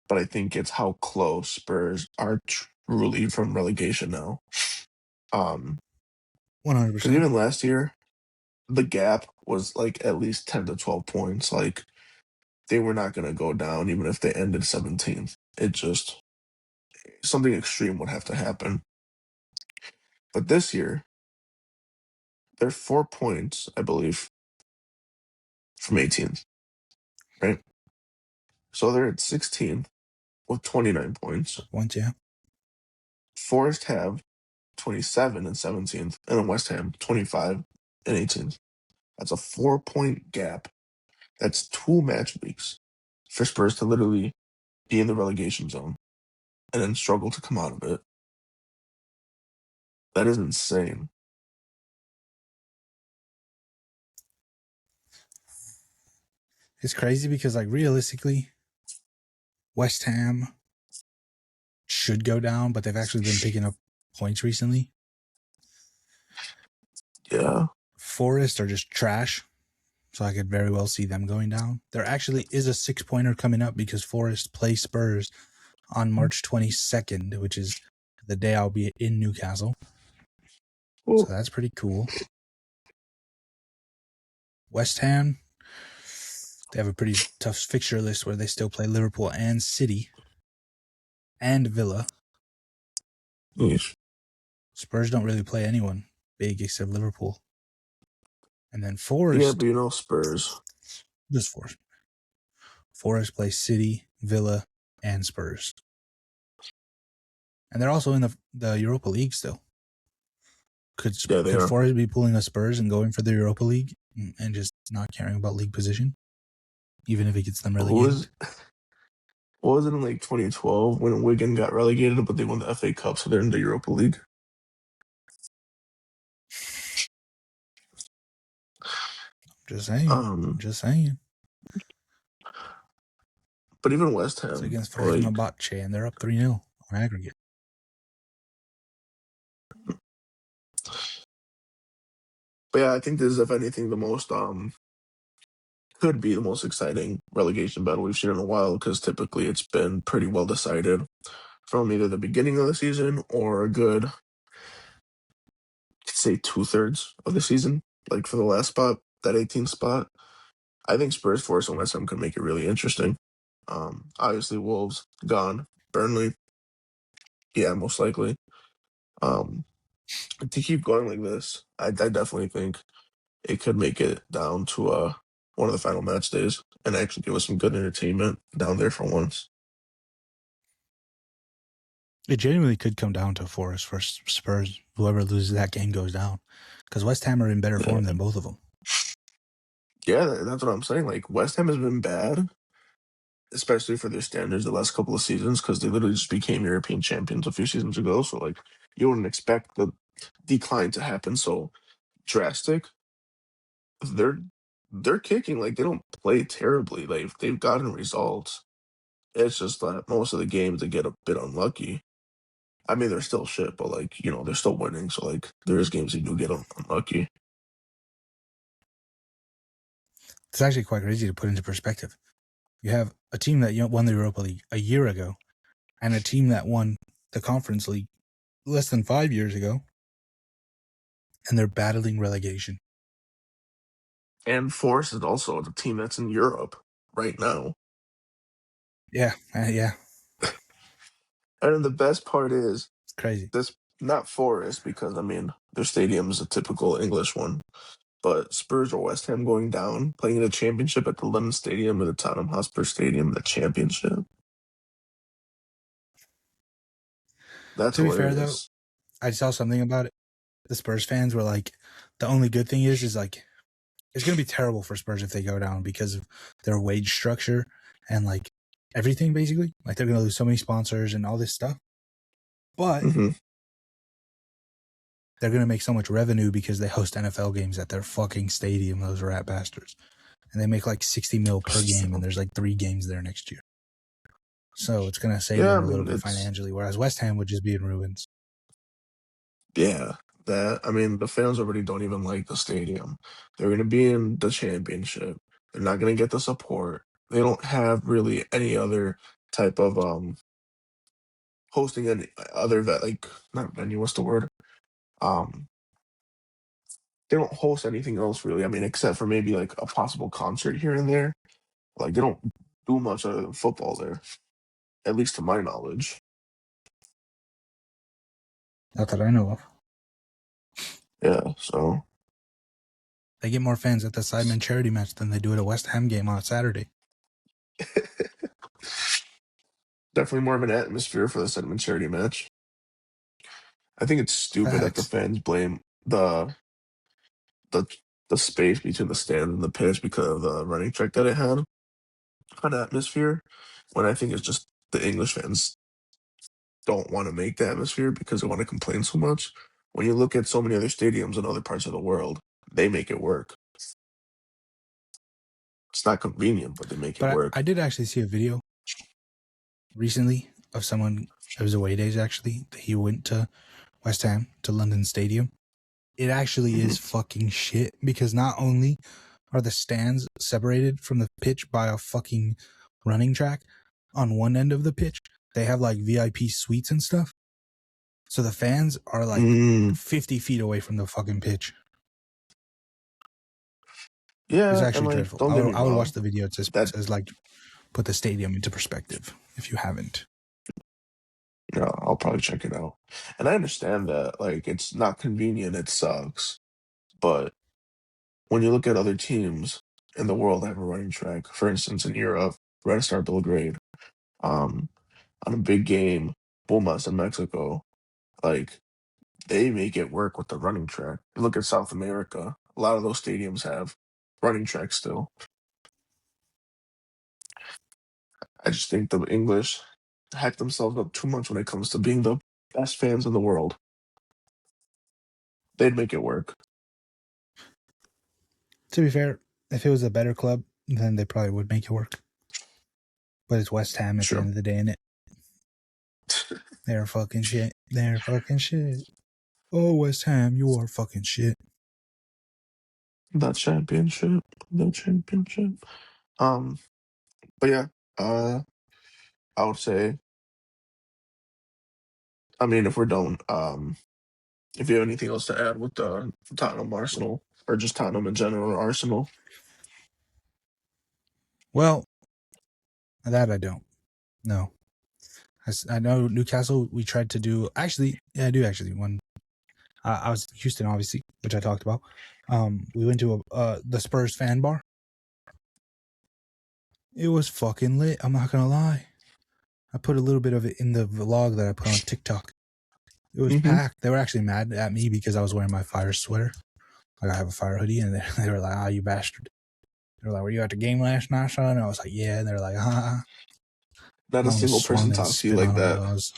but I think it's how close Spurs are truly from relegation now. 100%. Because even last year, the gap was like at least 10 to 12 points. Like, they were not going to go down even if they ended 17th. It just, something extreme would have to happen. But this year, they're 4 points, I believe, from 18th, right? So they're at 16th with 29 points. Points, yeah. Forest have 27 and 17th, and then West Ham 25 and 18th. That's a 4-point gap. That's 2 match weeks for Spurs to literally be in the relegation zone and then struggle to come out of it. That is insane. It's crazy because, like, realistically, West Ham should go down, but they've actually been picking up points recently. Yeah. Forest are just trash, so I could very well see them going down. There actually is a 6-pointer coming up because Forest play Spurs on March 22nd, which is the day I'll be in Newcastle. Ooh. So that's pretty cool. West Ham, they have a pretty tough fixture list where they still play Liverpool and City and Villa. Yes. Spurs don't really play anyone big except Liverpool. And then Forest. Yeah, but you know Spurs. Just Forest. Forest plays City, Villa, and Spurs. And they're also in the Europa League still. Could Forest be pulling a Spurs and going for the Europa League and just not caring about league position? Even if it gets them relegated? What was it in like 2012 when Wigan got relegated, but they won the FA Cup, so they're in the Europa League? Just saying. But even West Ham. It's against Fenerbahce, and they're up 3-0 on aggregate. But yeah, I think this is, if anything, the most could be the most exciting relegation battle we've seen in a while, because typically it's been pretty well decided from either the beginning of the season or a good, say, 2/3 of the season. Like for the last spot, that 18th spot, I think Spurs, Forest, and West Ham could make it really interesting. Obviously, Wolves gone, Burnley, yeah, most likely. To keep going like this, I definitely think it could make it down to one of the final match days and actually give us some good entertainment down there for once. It genuinely could come down to Forest versus Spurs. Whoever loses that game goes down, because West Ham are in better form than both of them. Yeah, that's what I'm saying. Like West Ham has been bad, especially for their standards the last couple of seasons, because they literally just became European champions a few seasons ago. So like you wouldn't expect the decline to happen so drastic. They're they're kicking like they don't play terribly. Like they've gotten results. It's just that most of the games they get a bit unlucky. I mean, they're still shit, but like they're still winning. So like there is games you do get unlucky. It's actually quite crazy to put into perspective. You have a team that won the Europa League a year ago, and a team that won the Conference League less than 5 years ago, and they're battling relegation. And Forest is also the team that's in Europe right now. Yeah. And then the best part is It's crazy. this not Forest because I mean their stadium is a typical English one, but Spurs or West Ham going down, playing in the championship at the London Stadium or the Tottenham Hotspur Stadium, the championship. That's To be fair, though, hilarious. I saw something about it. The Spurs fans were like, the only good thing is like, it's going to be terrible for Spurs if they go down because of their wage structure and like everything, basically. Like they're going to lose so many sponsors and all this stuff. But Hmm. they're going to make so much revenue because they host NFL games at their fucking stadium, those rat bastards. And they make like 60 mil per game, and there's like 3 games there next year. So it's going to save Yeah, I them a little mean bit it's financially, whereas West Ham would just be in ruins. yeah. That I mean the fans already don't even like the stadium. They're gonna be in the championship. They're not gonna get the support. They don't have really any other type of hosting any other like not venue, what's the word? Um they don't host anything else really. I mean, except for maybe like a possible concert here and there. Like they don't do much other than football there, at least to my knowledge. Not that I know of. Yeah, so They get more fans at the Sidemen charity match than they do at a West Ham game on a Saturday. definitely more of an atmosphere for the Sediment charity match. I think it's stupid that the Facts. fans blame the the space between the stand and the pitch because of the running track that it had on atmosphere. When I think it's just the English fans don't want to make the atmosphere because they want to complain so much. When you look at so many other stadiums in other parts of the world, they make it work. It's not convenient, but they make it But work. I did actually see a video recently of someone, it was away days actually, that he went to West Ham, to London Stadium. It actually Hmm. is fucking shit because not only are the stands separated from the pitch by a fucking running track on one end of the pitch, they have like VIP suites and stuff. So the fans are like Mm, 50 feet away from the fucking pitch. It's yeah, and actually like, dreadful. don't get me I would watch wrong, the video. It that says like, put the stadium into perspective if you haven't. yeah, I'll probably check it out. And I understand that like it's not convenient, it sucks, but when you look at other teams in the world that have a running track, for instance, in Europe, Red Star Belgrade, um, on a big game, Pumas in Mexico, like they make it work with the running track. You look at South America, a lot of those stadiums have running tracks still. I just think the English hack themselves up too much when it comes to being the best fans in the world. They'd make it work. To be fair, if it was a better club, then they probably would make it work. But it's West Ham at the Sure. end of the day, and they're fucking shit. They're fucking shit. Oh, West Ham, you are fucking shit. The championship. The championship. Um, but yeah, uh, I would say, I mean, if we're done, if you have anything else to add with the Tottenham Arsenal or just Tottenham in general or Arsenal. Well, that I don't. No. I know Newcastle, we tried to do. Actually, yeah, I do actually. I was in Houston, obviously, which I talked about. We went to the Spurs fan bar. It was fucking lit. I'm not gonna lie. I put a little bit of it in the vlog that I put on TikTok. It was Mm-hmm. packed. They were actually mad at me because I was wearing my Fire sweater. Like I have a Fire hoodie, and they were like, "Ah, you bastard." They were like, "Were you at the game last night, son?" And I was like, "Yeah." And they're like, "Ah." Not I a almost single person swung and talks to you spit like on them that. though. I was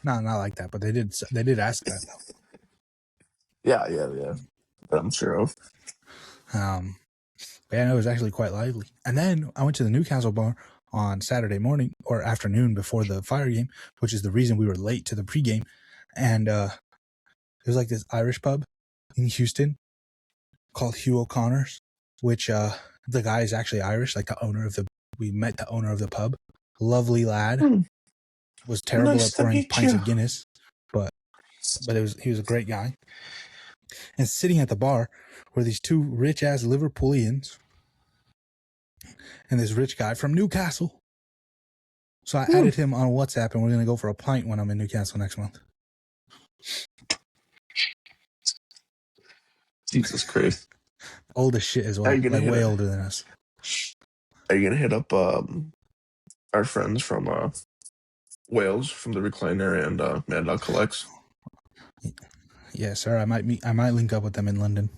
not like that, but they did ask that Yeah. That I'm sure of. though. Yeah, it was actually quite lively. And then I went to the Newcastle bar on Saturday morning or afternoon before the Fire game, which is the reason we were late to the pregame. And it was like this Irish pub in Houston called Hugh O'Connor's, which the guy is actually Irish, like the owner of the. We met the owner of the pub, lovely lad. Was terrible Nice at to pouring meet pints you. of Guinness, but he was a great guy. And sitting at the bar were these two rich ass Liverpoolians and this rich guy from Newcastle. So I added him on WhatsApp, and we're gonna go for a pint when I'm in Newcastle next month. Jesus Christ. Old as shit as Are well, you gonna like hit way a, older than us. Are you gonna hit up our friends from Wales from the Recliner and Mad Dog Collects? Yeah, sir. I might link up with them in London.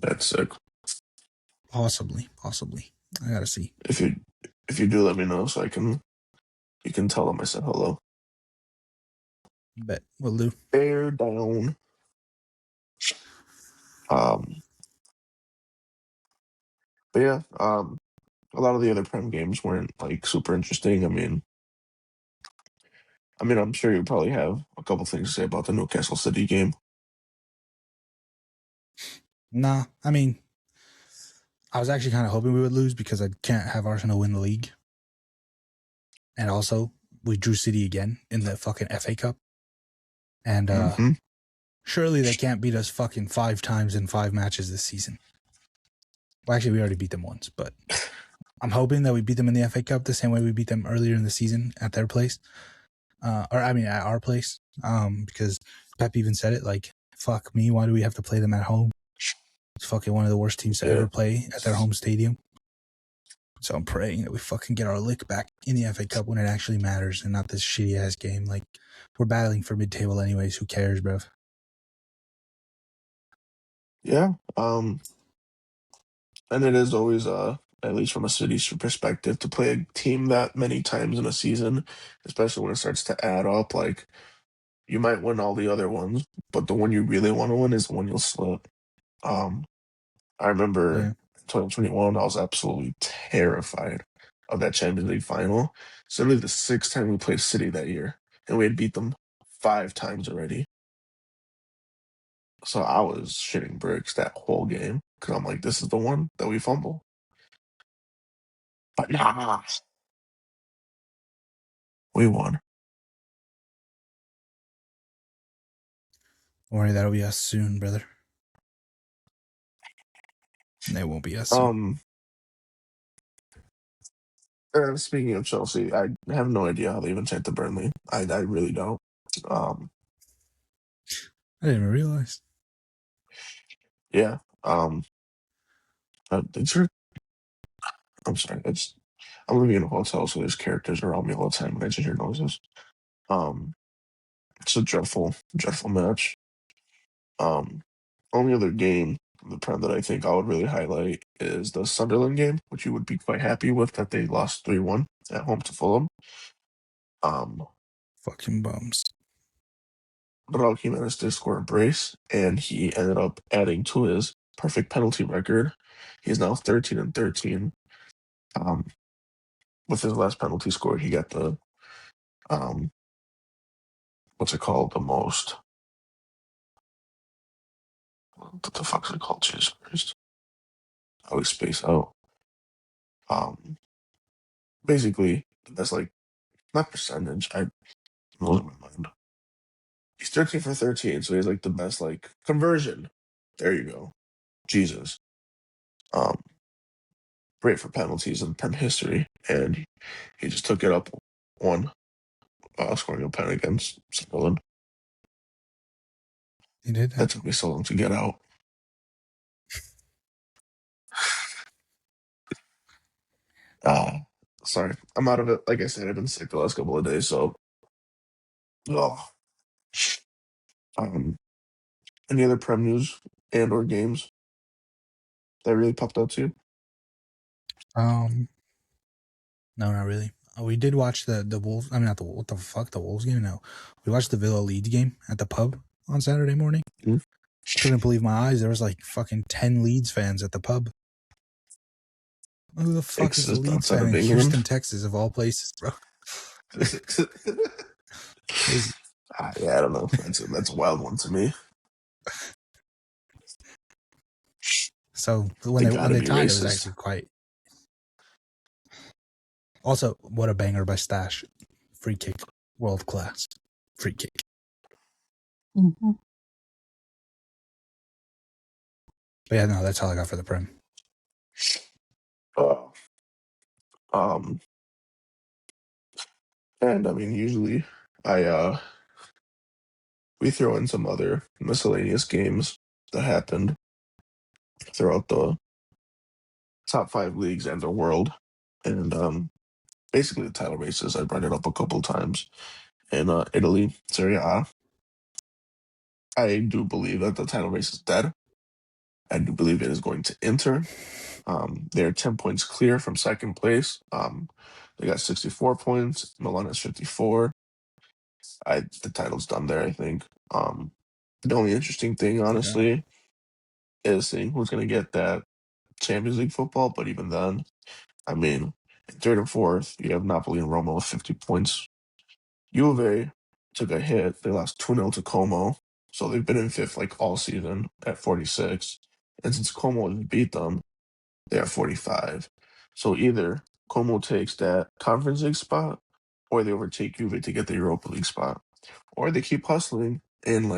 That's sick. Possibly. I gotta see. If you do, let me know so you can tell them I said hello. Bet we'll do. Bear down. Um, but yeah, a lot of the other Prem games weren't like super interesting. I'm sure you probably have a couple things to say about the Newcastle City game. Nah, I mean, I was actually kind of hoping we would lose because I can't have Arsenal win the league. And also, we drew City again in the fucking FA Cup. And Mm-hmm. surely they can't beat us fucking 5 times in 5 matches this season. Well, actually, we already beat them once, but I'm hoping that we beat them in the FA Cup the same way we beat them earlier in the season at their place. At our place. Because Pep even said it, like, fuck me, why do we have to play them at home? It's fucking one of the worst teams to Yeah. ever play at their home stadium. So I'm praying that we fucking get our lick back in the FA Cup when it actually matters and not this shitty ass game. Like, we're battling for mid-table anyways. Who cares, bro? Yeah. And it is always at least from a city's perspective to play a team that many times in a season, especially when it starts to add up. Like you might win all the other ones, but the one you really want to win is the one you'll slip. I remember Yeah. 2021, I was absolutely terrified of that Champions League final. It's literally the 6th time we played City that year, and we had beat them 5 times already. So I was shitting bricks that whole game because I'm like, this is the one that we fumble. But nah, we won. Don't worry, that'll be us soon, brother. It won't be us soon. Speaking of Chelsea, I have no idea how they even sent to Burnley. I really don't. I didn't even realize. Yeah. It's I'm sorry. I'm living in a hotel, so there's characters around me all the time, and I just hear noises. Um, it's a dreadful match. Um, Only other game from the Prem that I think I would really highlight is the Sunderland game, which you would be quite happy with that they lost 3-1 at home to Fulham. Fucking bums. Raul Jimenez did score a brace, and he ended up adding to his perfect penalty record. He's now 13-13. Um, with his last penalty scored, he got the what's it called? The most. What the fuck's it called? Jesus Christ! I always space out. Um, Basically, that's like not percentage. I'm losing my mind. He's 13 for 13, so he's like the best like conversion. There you go. Jesus. Um, Great for penalties in Prem history, and he just took it up one, scoring a pen against Sunderland. He did That took me so long to get out. Uh, Sorry, I'm out of it. Like I said, I've been sick the last couple of days, so oh. Um, any other Prem news and or games that really popped out to you? No, not really. We did watch the Wolves. I mean, not the what the fuck the Wolves game. No, we watched the Villa Leeds game at the pub on Saturday morning. Hmm? Couldn't believe my eyes. There was like fucking 10 Leeds fans at the pub. Who the fuck is a Exist Leeds outside fan of in England. Houston, Texas, of all places, bro? Crazy. Yeah, I don't know. That's a wild one to me. So when They they gotta be tied, it was racist. actually quite. Also, what a banger by Stash. Free kick, world class. Free kick. Mm-hmm. But yeah, no, that's all I got for the Prem. Uh, um, and I mean, usually I we throw in some other miscellaneous games that happened throughout the top 5 leagues and the world, and basically the title races. I brought it up a couple times in Italy, Serie A. I do believe that the title race is dead. I do believe it is going to Inter. They're 10 points clear from second place. They got 64 points. Milan has 54. The title's done there, I think. The only interesting thing, Yeah. honestly, is seeing who's going to get that Champions League football. But even then, I mean, in third and fourth, you have Napoli and Roma with 50 points. Juve took a hit. They lost 2-0 to Como. So they've been in fifth like all season at 46. And since Como has beat them, they have 45. So either Como takes that Conference League spot, or they overtake Juve to get the Europa League spot, or they keep hustling and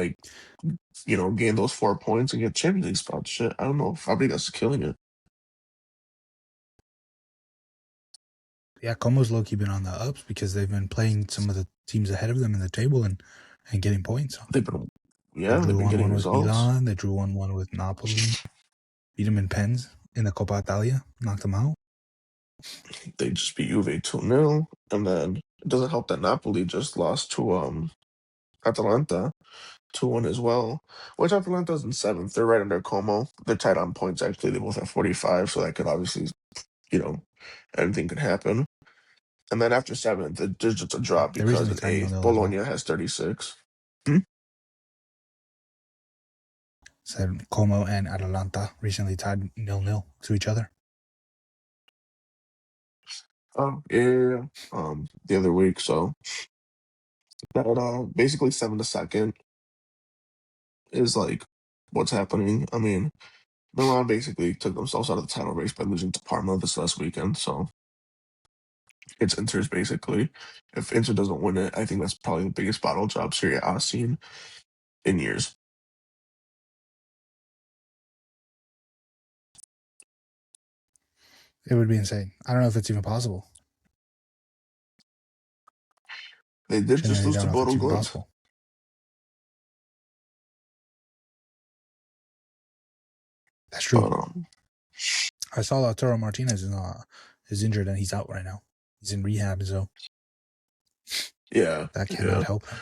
gain those 4 points and get Champions League spots. Shit, I don't know. Fabregas is killing it. Yeah, Como's low-key been on the ups because they've been playing some of the teams ahead of them in the table and getting points. They've been, They yeah, they've drew been getting 1-1 with results. Milan. They drew 1-1 with Napoli. Beat them in pens in the Coppa Italia. Knocked them out. They just beat Juve 2-0, and then it doesn't help that Napoli just lost to Atalanta 2-1 as well. Which Atalanta's in seventh. They're right under Como. They're tied on points actually. They both have 45, so that could obviously, you know, anything could happen. And then after seventh, there's just a drop They because recently in tied eighth, 0-0 as well. Bologna has 36. Said Como and Atalanta recently tied 0-0 to each other. Oh, yeah. The other week, so that basically 7 to 2nd is like what's happening. I mean, Milan basically took themselves out of the title race by losing to Parma this last weekend, so it's Inter's basically. If Inter doesn't win it, I think that's probably the biggest bottle job Serie A seen in years. It would be insane. I don't know if it's even possible. They did just Genuinely lose don't to know if it's Bodo even Glimt. possible. That's true. But I saw Lautaro Martinez is injured and he's out right now. He's in rehab, so yeah, that cannot yeah. help him.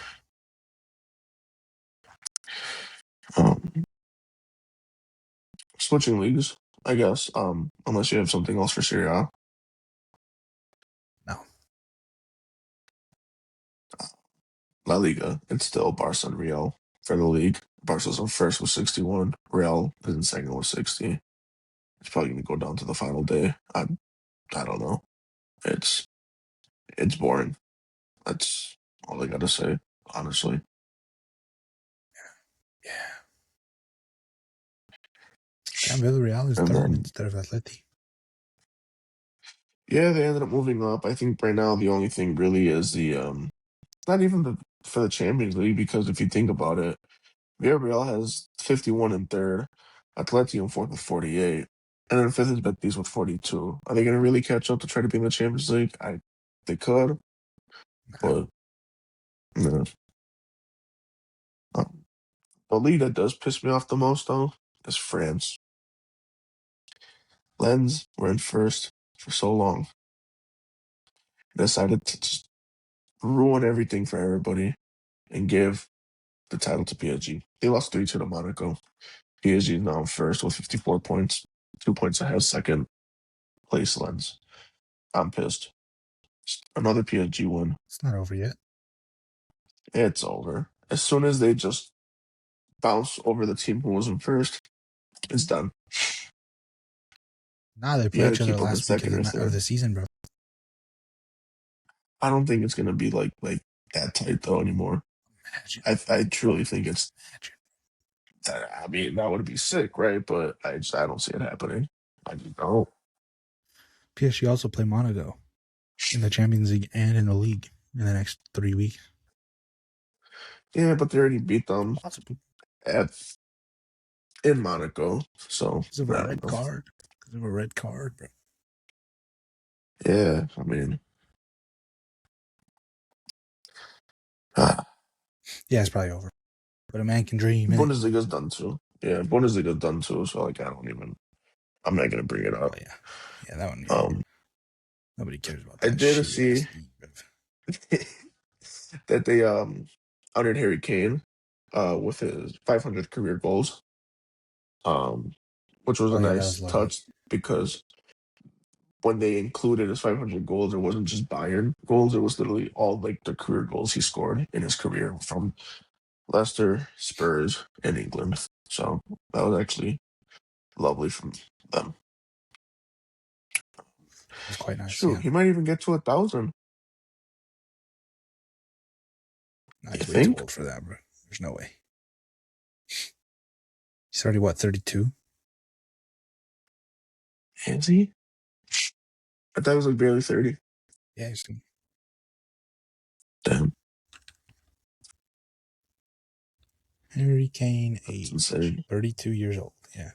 Um, Switching leagues, I guess. Unless you have something else for Serie A. No. La Liga, it's still Barca and Real for the league. Barca's in first with 61. Real is in second with 60. It's probably going to go down to the final day. I don't know. It's it's boring. That's all I got to say, honestly. Yeah. Damn, Villarreal is And third then, instead of Atleti. yeah, they ended up moving up. I think right now the only thing really is not even for the Champions League, because if you think about it, Villarreal has 51 in third, Atleti in fourth with 48, and then fifth is Betis with 42. Are they going to really catch up to try to be in the Champions League? They could, but no. Um, The league that does piss me off the most, though, is France. Lens were in first for so long. Decided to just ruin everything for everybody and give the title to PSG. They lost 3-2 to Monaco. PSG is now in first with 54 points, 2 points ahead, second place Lens. I'm pissed. Another PSG win. It's not over yet. It's over. As soon as they just bounce over the team who was in first, it's done. Nah, they You play got to each other keep them in last week second or of third. the season, bro. I don't think it's gonna be like that tight though anymore. Imagine. I truly think it's. Imagine. I mean, that would be sick, right? But I don't see it happening. I just don't. PSG also play Monaco in the Champions League and in the league in the next 3 weeks. Yeah, but they already beat them Possible. at in Monaco, so Because of I a don't red know. card. Because of a red card, bro. Yeah, I mean, ah, Yeah, it's probably over. But a man can dream, innit? Bundesliga's done too. Yeah, Bundesliga's done too. So like, I don't even. I'm not gonna bring it Oh, up. yeah. Yeah, that one, yeah. Um, Nobody cares about I that did shitty ass see league, bro. that they honored Harry Kane with his 500 career goals. Um, which was Oh, a yeah, that was nice lovely. touch because when they included his 500 goals, it wasn't just Bayern goals. It was literally all like the career goals he scored in his career from Leicester, Spurs, and England. So that was actually lovely from them. It was quite nice, Shoot, yeah. he might even get to 1,000. Nah, You he's way too think? old for that, bro. There's no way. He's already, what, 32? Is he? I thought he was like barely 30. Yeah, he's Damn, Harry Kane that's age. insane. 32 years old, yeah.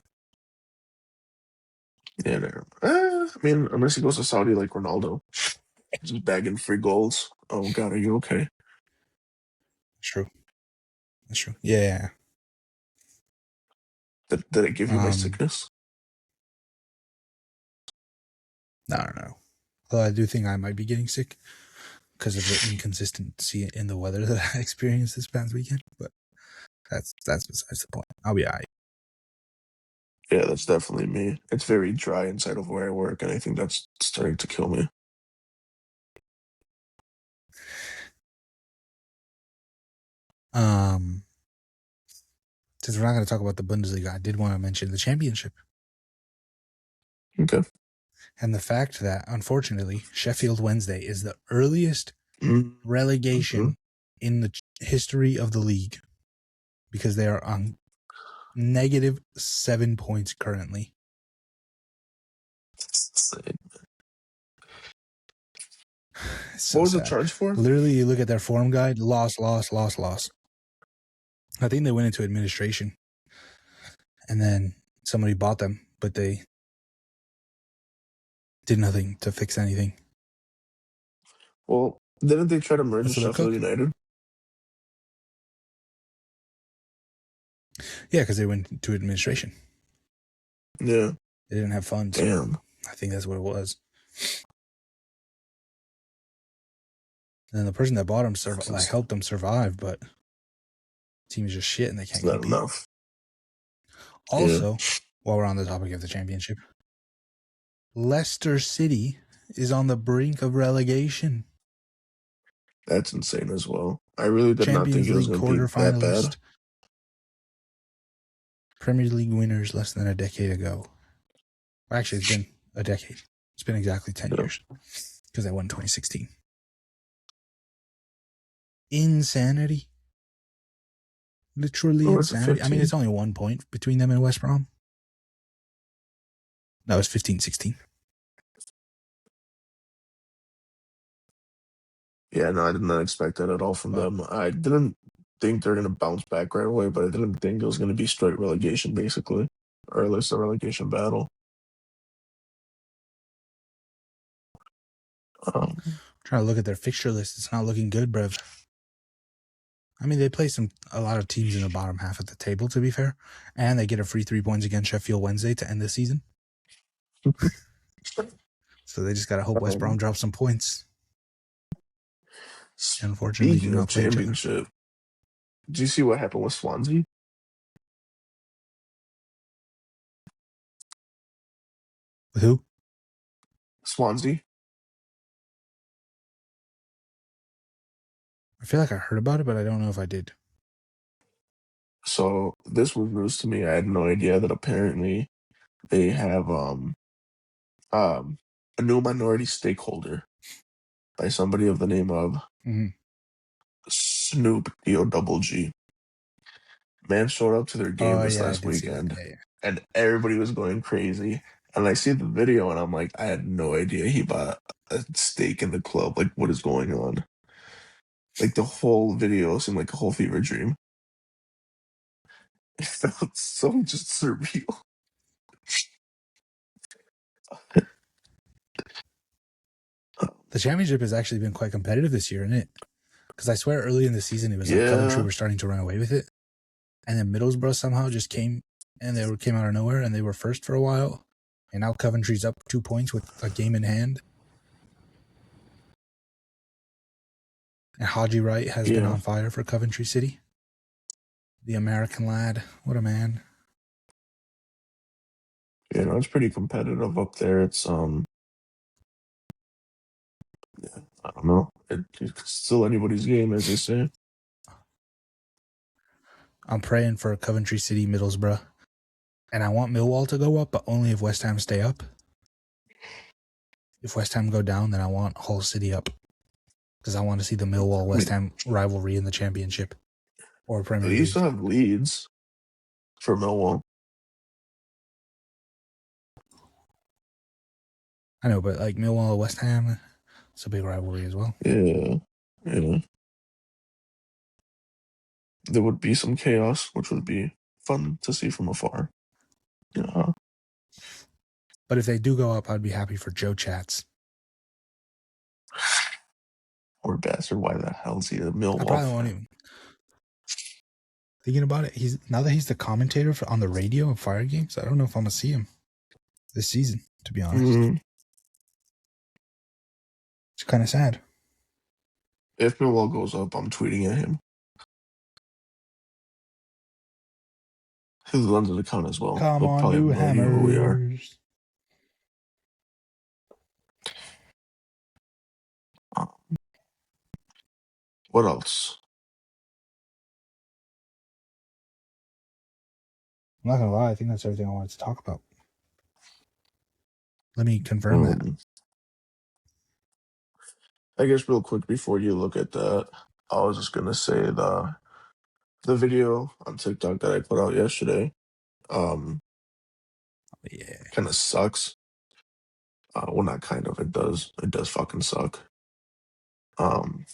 Yeah, I mean, unless he goes to Saudi like Ronaldo, just bagging free goals. Oh God, are you okay? That's true. That's true. Yeah. Did it give you my Um, sickness? no. Although I do think I might be getting sick because of the inconsistency in the weather that I experienced this past weekend. But that's besides the point. I'll be all right. Yeah, that's definitely me. It's very dry inside of where I work, and I think that's starting to kill me. Since we're not going to talk about the Bundesliga, I did want to mention the championship Okay. and the fact that, unfortunately, Sheffield Wednesday is the earliest Mm-hmm. relegation in the history of the league because they are on -7 points currently. It's so What was the sad. charge for? Literally, you look at their form guide, loss. I think they went into administration and then somebody bought them, but they did nothing to fix anything. Well, didn't they try to merge with Ursula Sheffield Cook? United? Yeah, because they went into administration. Yeah. They didn't have funds. Damn. I think that's what it was. And then the person that bought them helped them survive, but the team is just shit and they It's can't not compete. enough. Yeah. Also, while we're on the topic of the championship, Leicester City is on the brink of relegation. That's insane as well. I really did not think Champions it was League going to be that bad. quarterfinalist. Premier League winners less than a decade ago. Well, actually, it's been a decade. It's been exactly 10 Yeah. years because they won 2016. Insanity. Literally Oh, it's a insanity. I mean, 15. it's only 1 point between them and West Brom. No, it's 15-16. Yeah, no, I did not expect that at all from But them. I didn't think they're going to bounce back right away, but I didn't think it was going to be straight relegation, basically, or at least a relegation battle. trying to look at their fixture list. It's not looking good, bruv. I mean, they play a lot of teams in the bottom half of the table, to be fair, and they get a free 3 points against Sheffield Wednesday to end the season. So they just got to hope West Brom drops some points. Unfortunately, do Speaking of not play each other. championship, did you see what happened with Swansea? With who? Swansea. I feel like I heard about it, but I don't know if I did. So this was news to me. I had no idea that apparently they have a new minority stakeholder by somebody of the name of Snoop D-O-double-G. Man showed up to their game Oh, this yeah, I last did see that. weekend, Yeah. and everybody was going crazy. And I see the video, and I'm like, I had no idea he bought a stake in the club. Like, what is going on? Like, the whole video seemed like a whole fever dream. It felt so just surreal. The championship has actually been quite competitive this year, isn't it? Because I swear early in the season, it was like Coventry Yeah, were starting to run away with it. And then Middlesbrough somehow just came out of nowhere, and they were first for a while. And now Coventry's up 2 points with a game in hand. And Haji Wright has been yeah. on fire for Coventry City. The American lad. What a man. You know, it's pretty competitive up there. It's yeah, I don't know. It's still anybody's game, as they say. I'm praying for Coventry City, Middlesbrough. And I want Millwall to go up, but only if West Ham stay up. If West Ham go down, then I want Hull City up. Because I want to see the Millwall-West Ham rivalry in the championship. Or Premier You League. still have leads for Millwall. I know, but like Millwall-West Ham, it's a big rivalry as well. Yeah, yeah. There would be some chaos, which would be fun to see from afar. Yeah. But if they do go up, I'd be happy for Joe Chats. Poor bastard. Why the hell is he a I Millwall probably won't fan? even. Thinking about it, now that he's the commentator on the radio of Fire games, I don't know if I'm gonna see him this season, to be honest. Mm-hmm. It's kind of sad. If Millwall goes up, I'm tweeting at him. His London account as well. Come He'll on, probably have you no idea who we are. Hammers. What else? I'm not gonna lie, I think that's everything I wanted to talk about. Let me confirm that. I guess real quick before you look at that, I was just gonna say the video on TikTok that I put out yesterday, Yeah. kind of sucks. Well, not kind of. It does. It does fucking suck. Um,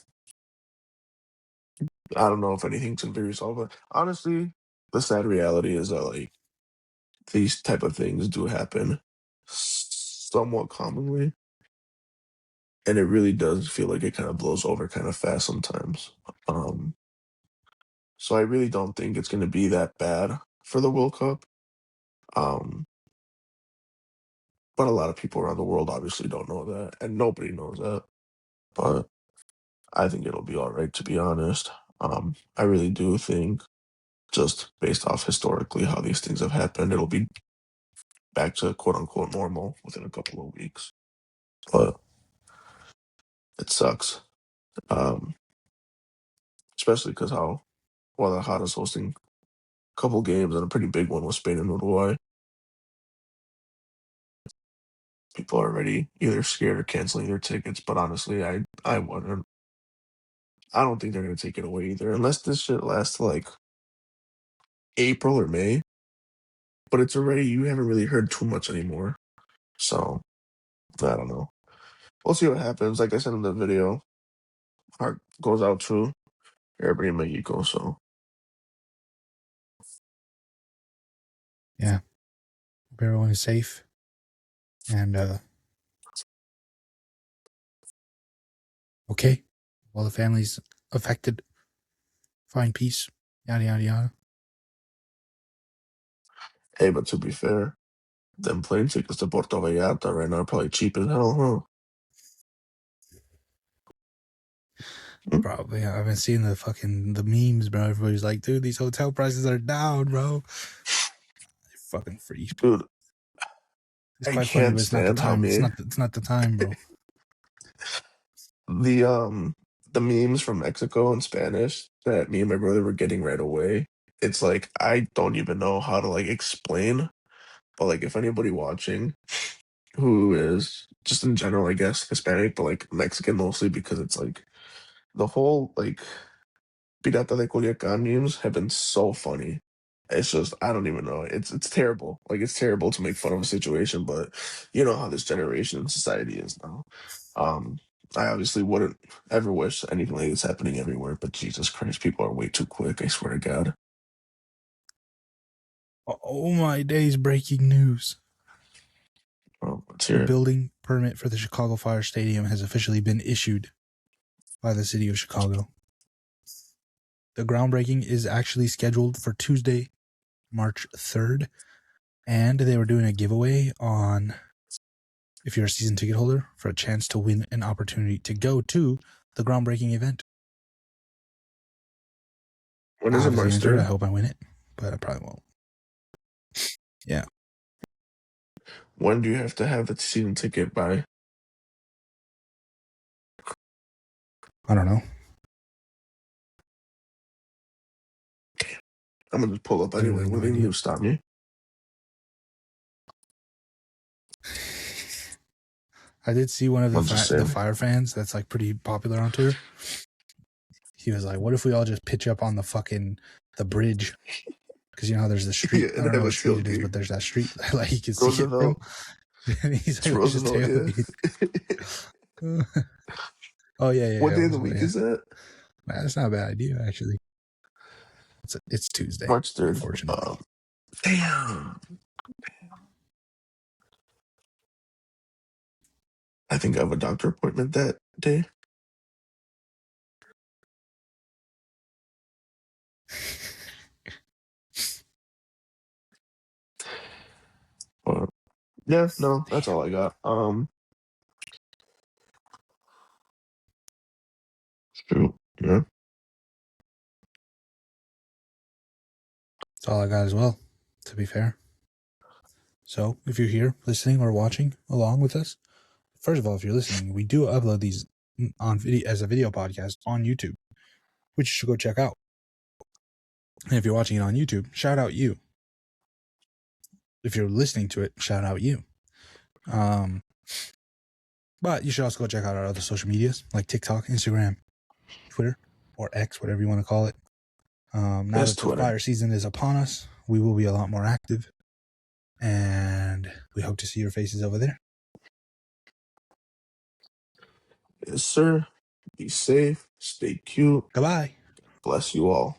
I don't know if anything's gonna be resolved, but honestly, the sad reality is that like these type of things do happen somewhat commonly, and it really does feel like it kind of blows over kind of fast sometimes. So I really don't think it's gonna be that bad for the World Cup. Um, but a lot of people around the world obviously don't know that, and nobody knows that. But I think it'll be all right, to be honest. I really do think, just based off historically how these things have happened, it'll be back to quote unquote normal within a couple of weeks. But it sucks, um, especially because how Guadalajara is hosting a couple games and a pretty big one with Spain and Uruguay. People are already either scared or canceling their tickets, but honestly, I wouldn't. I don't think they're gonna take it away either, unless this shit lasts till, like April or May. But it's already you haven't really heard too much anymore. So I don't know. We'll see what happens. Like I said in the video, heart goes out to everybody in Mexico. So Yeah. Hope everyone is safe. And okay. Well, the family's affected. find peace, yada, yada, yada. Hey, but to be fair, them plane tickets to Puerto Vallarta right now are probably cheap as hell, huh? Probably. I've been seeing the memes, bro. Everybody's like, dude, these hotel prices are down, bro. They're fucking free. Dude, It's I quite funny, but can't it's not the stand how time. me It's not the time, bro. the memes from Mexico in Spanish that me and my brother were getting right away. It's like I don't even know how to like explain, but like if anybody watching who is just in general, I guess Hispanic, but like Mexican mostly because it's like the whole like Pirata de Culiacan memes have been so funny. It's just I don't even know. It's terrible. Like it's terrible to make fun of a situation, but you know how this generation in society is now. Um, I obviously wouldn't ever wish anything like this happening everywhere, but Jesus Christ, people are way too quick. I swear to God. Oh my days! Breaking news: Oh, let's the hear it. building permit for the Chicago Fire Stadium has officially been issued by the city of Chicago. The groundbreaking is actually scheduled for Tuesday, March 3rd, and they were doing a giveaway on, if you're a season ticket holder, for a chance to win an opportunity to go to the groundbreaking event. When I is it, obviously March entered. I 3rd? hope I win it, but I probably won't. Yeah. When do you have to have the season ticket by? I don't know. I'm gonna just pull up anyway. Literally no Will idea. you stop me? I did see one of I'm just the saying. Fire fans that's like pretty popular on Twitter. He was like, "What if we all just pitch up on the bridge? Because you know how there's the street. Yeah, I and don't know have a what street it is, tailgate. but there's that street. Like you can see it, bro." Roosevelt. And he's It's like, "Let's just Roosevelt, yeah. tailgate." Oh What day of the Oh, week yeah. is that? Man, that's not a bad idea, actually. It's Tuesday, March 3rd. unfortunately. Damn. I think I have a doctor appointment that day. But yeah, no, that's all I got. Shoot, yeah. That's all I got as well, to be fair. So if you're here listening or watching along with us, first of all, if you're listening, we do upload these on video as a video podcast on YouTube, which you should go check out. And if you're watching it on YouTube, shout out you. If you're listening to it, shout out you. But you should also go check out our other social medias like TikTok, Instagram, Twitter, or X, whatever you want to call it. Now It's that the Twitter. fire season is upon us, we will be a lot more active. And we hope to see your faces over there. Yes, sir. Be safe. Stay cute. Goodbye. Bless you all.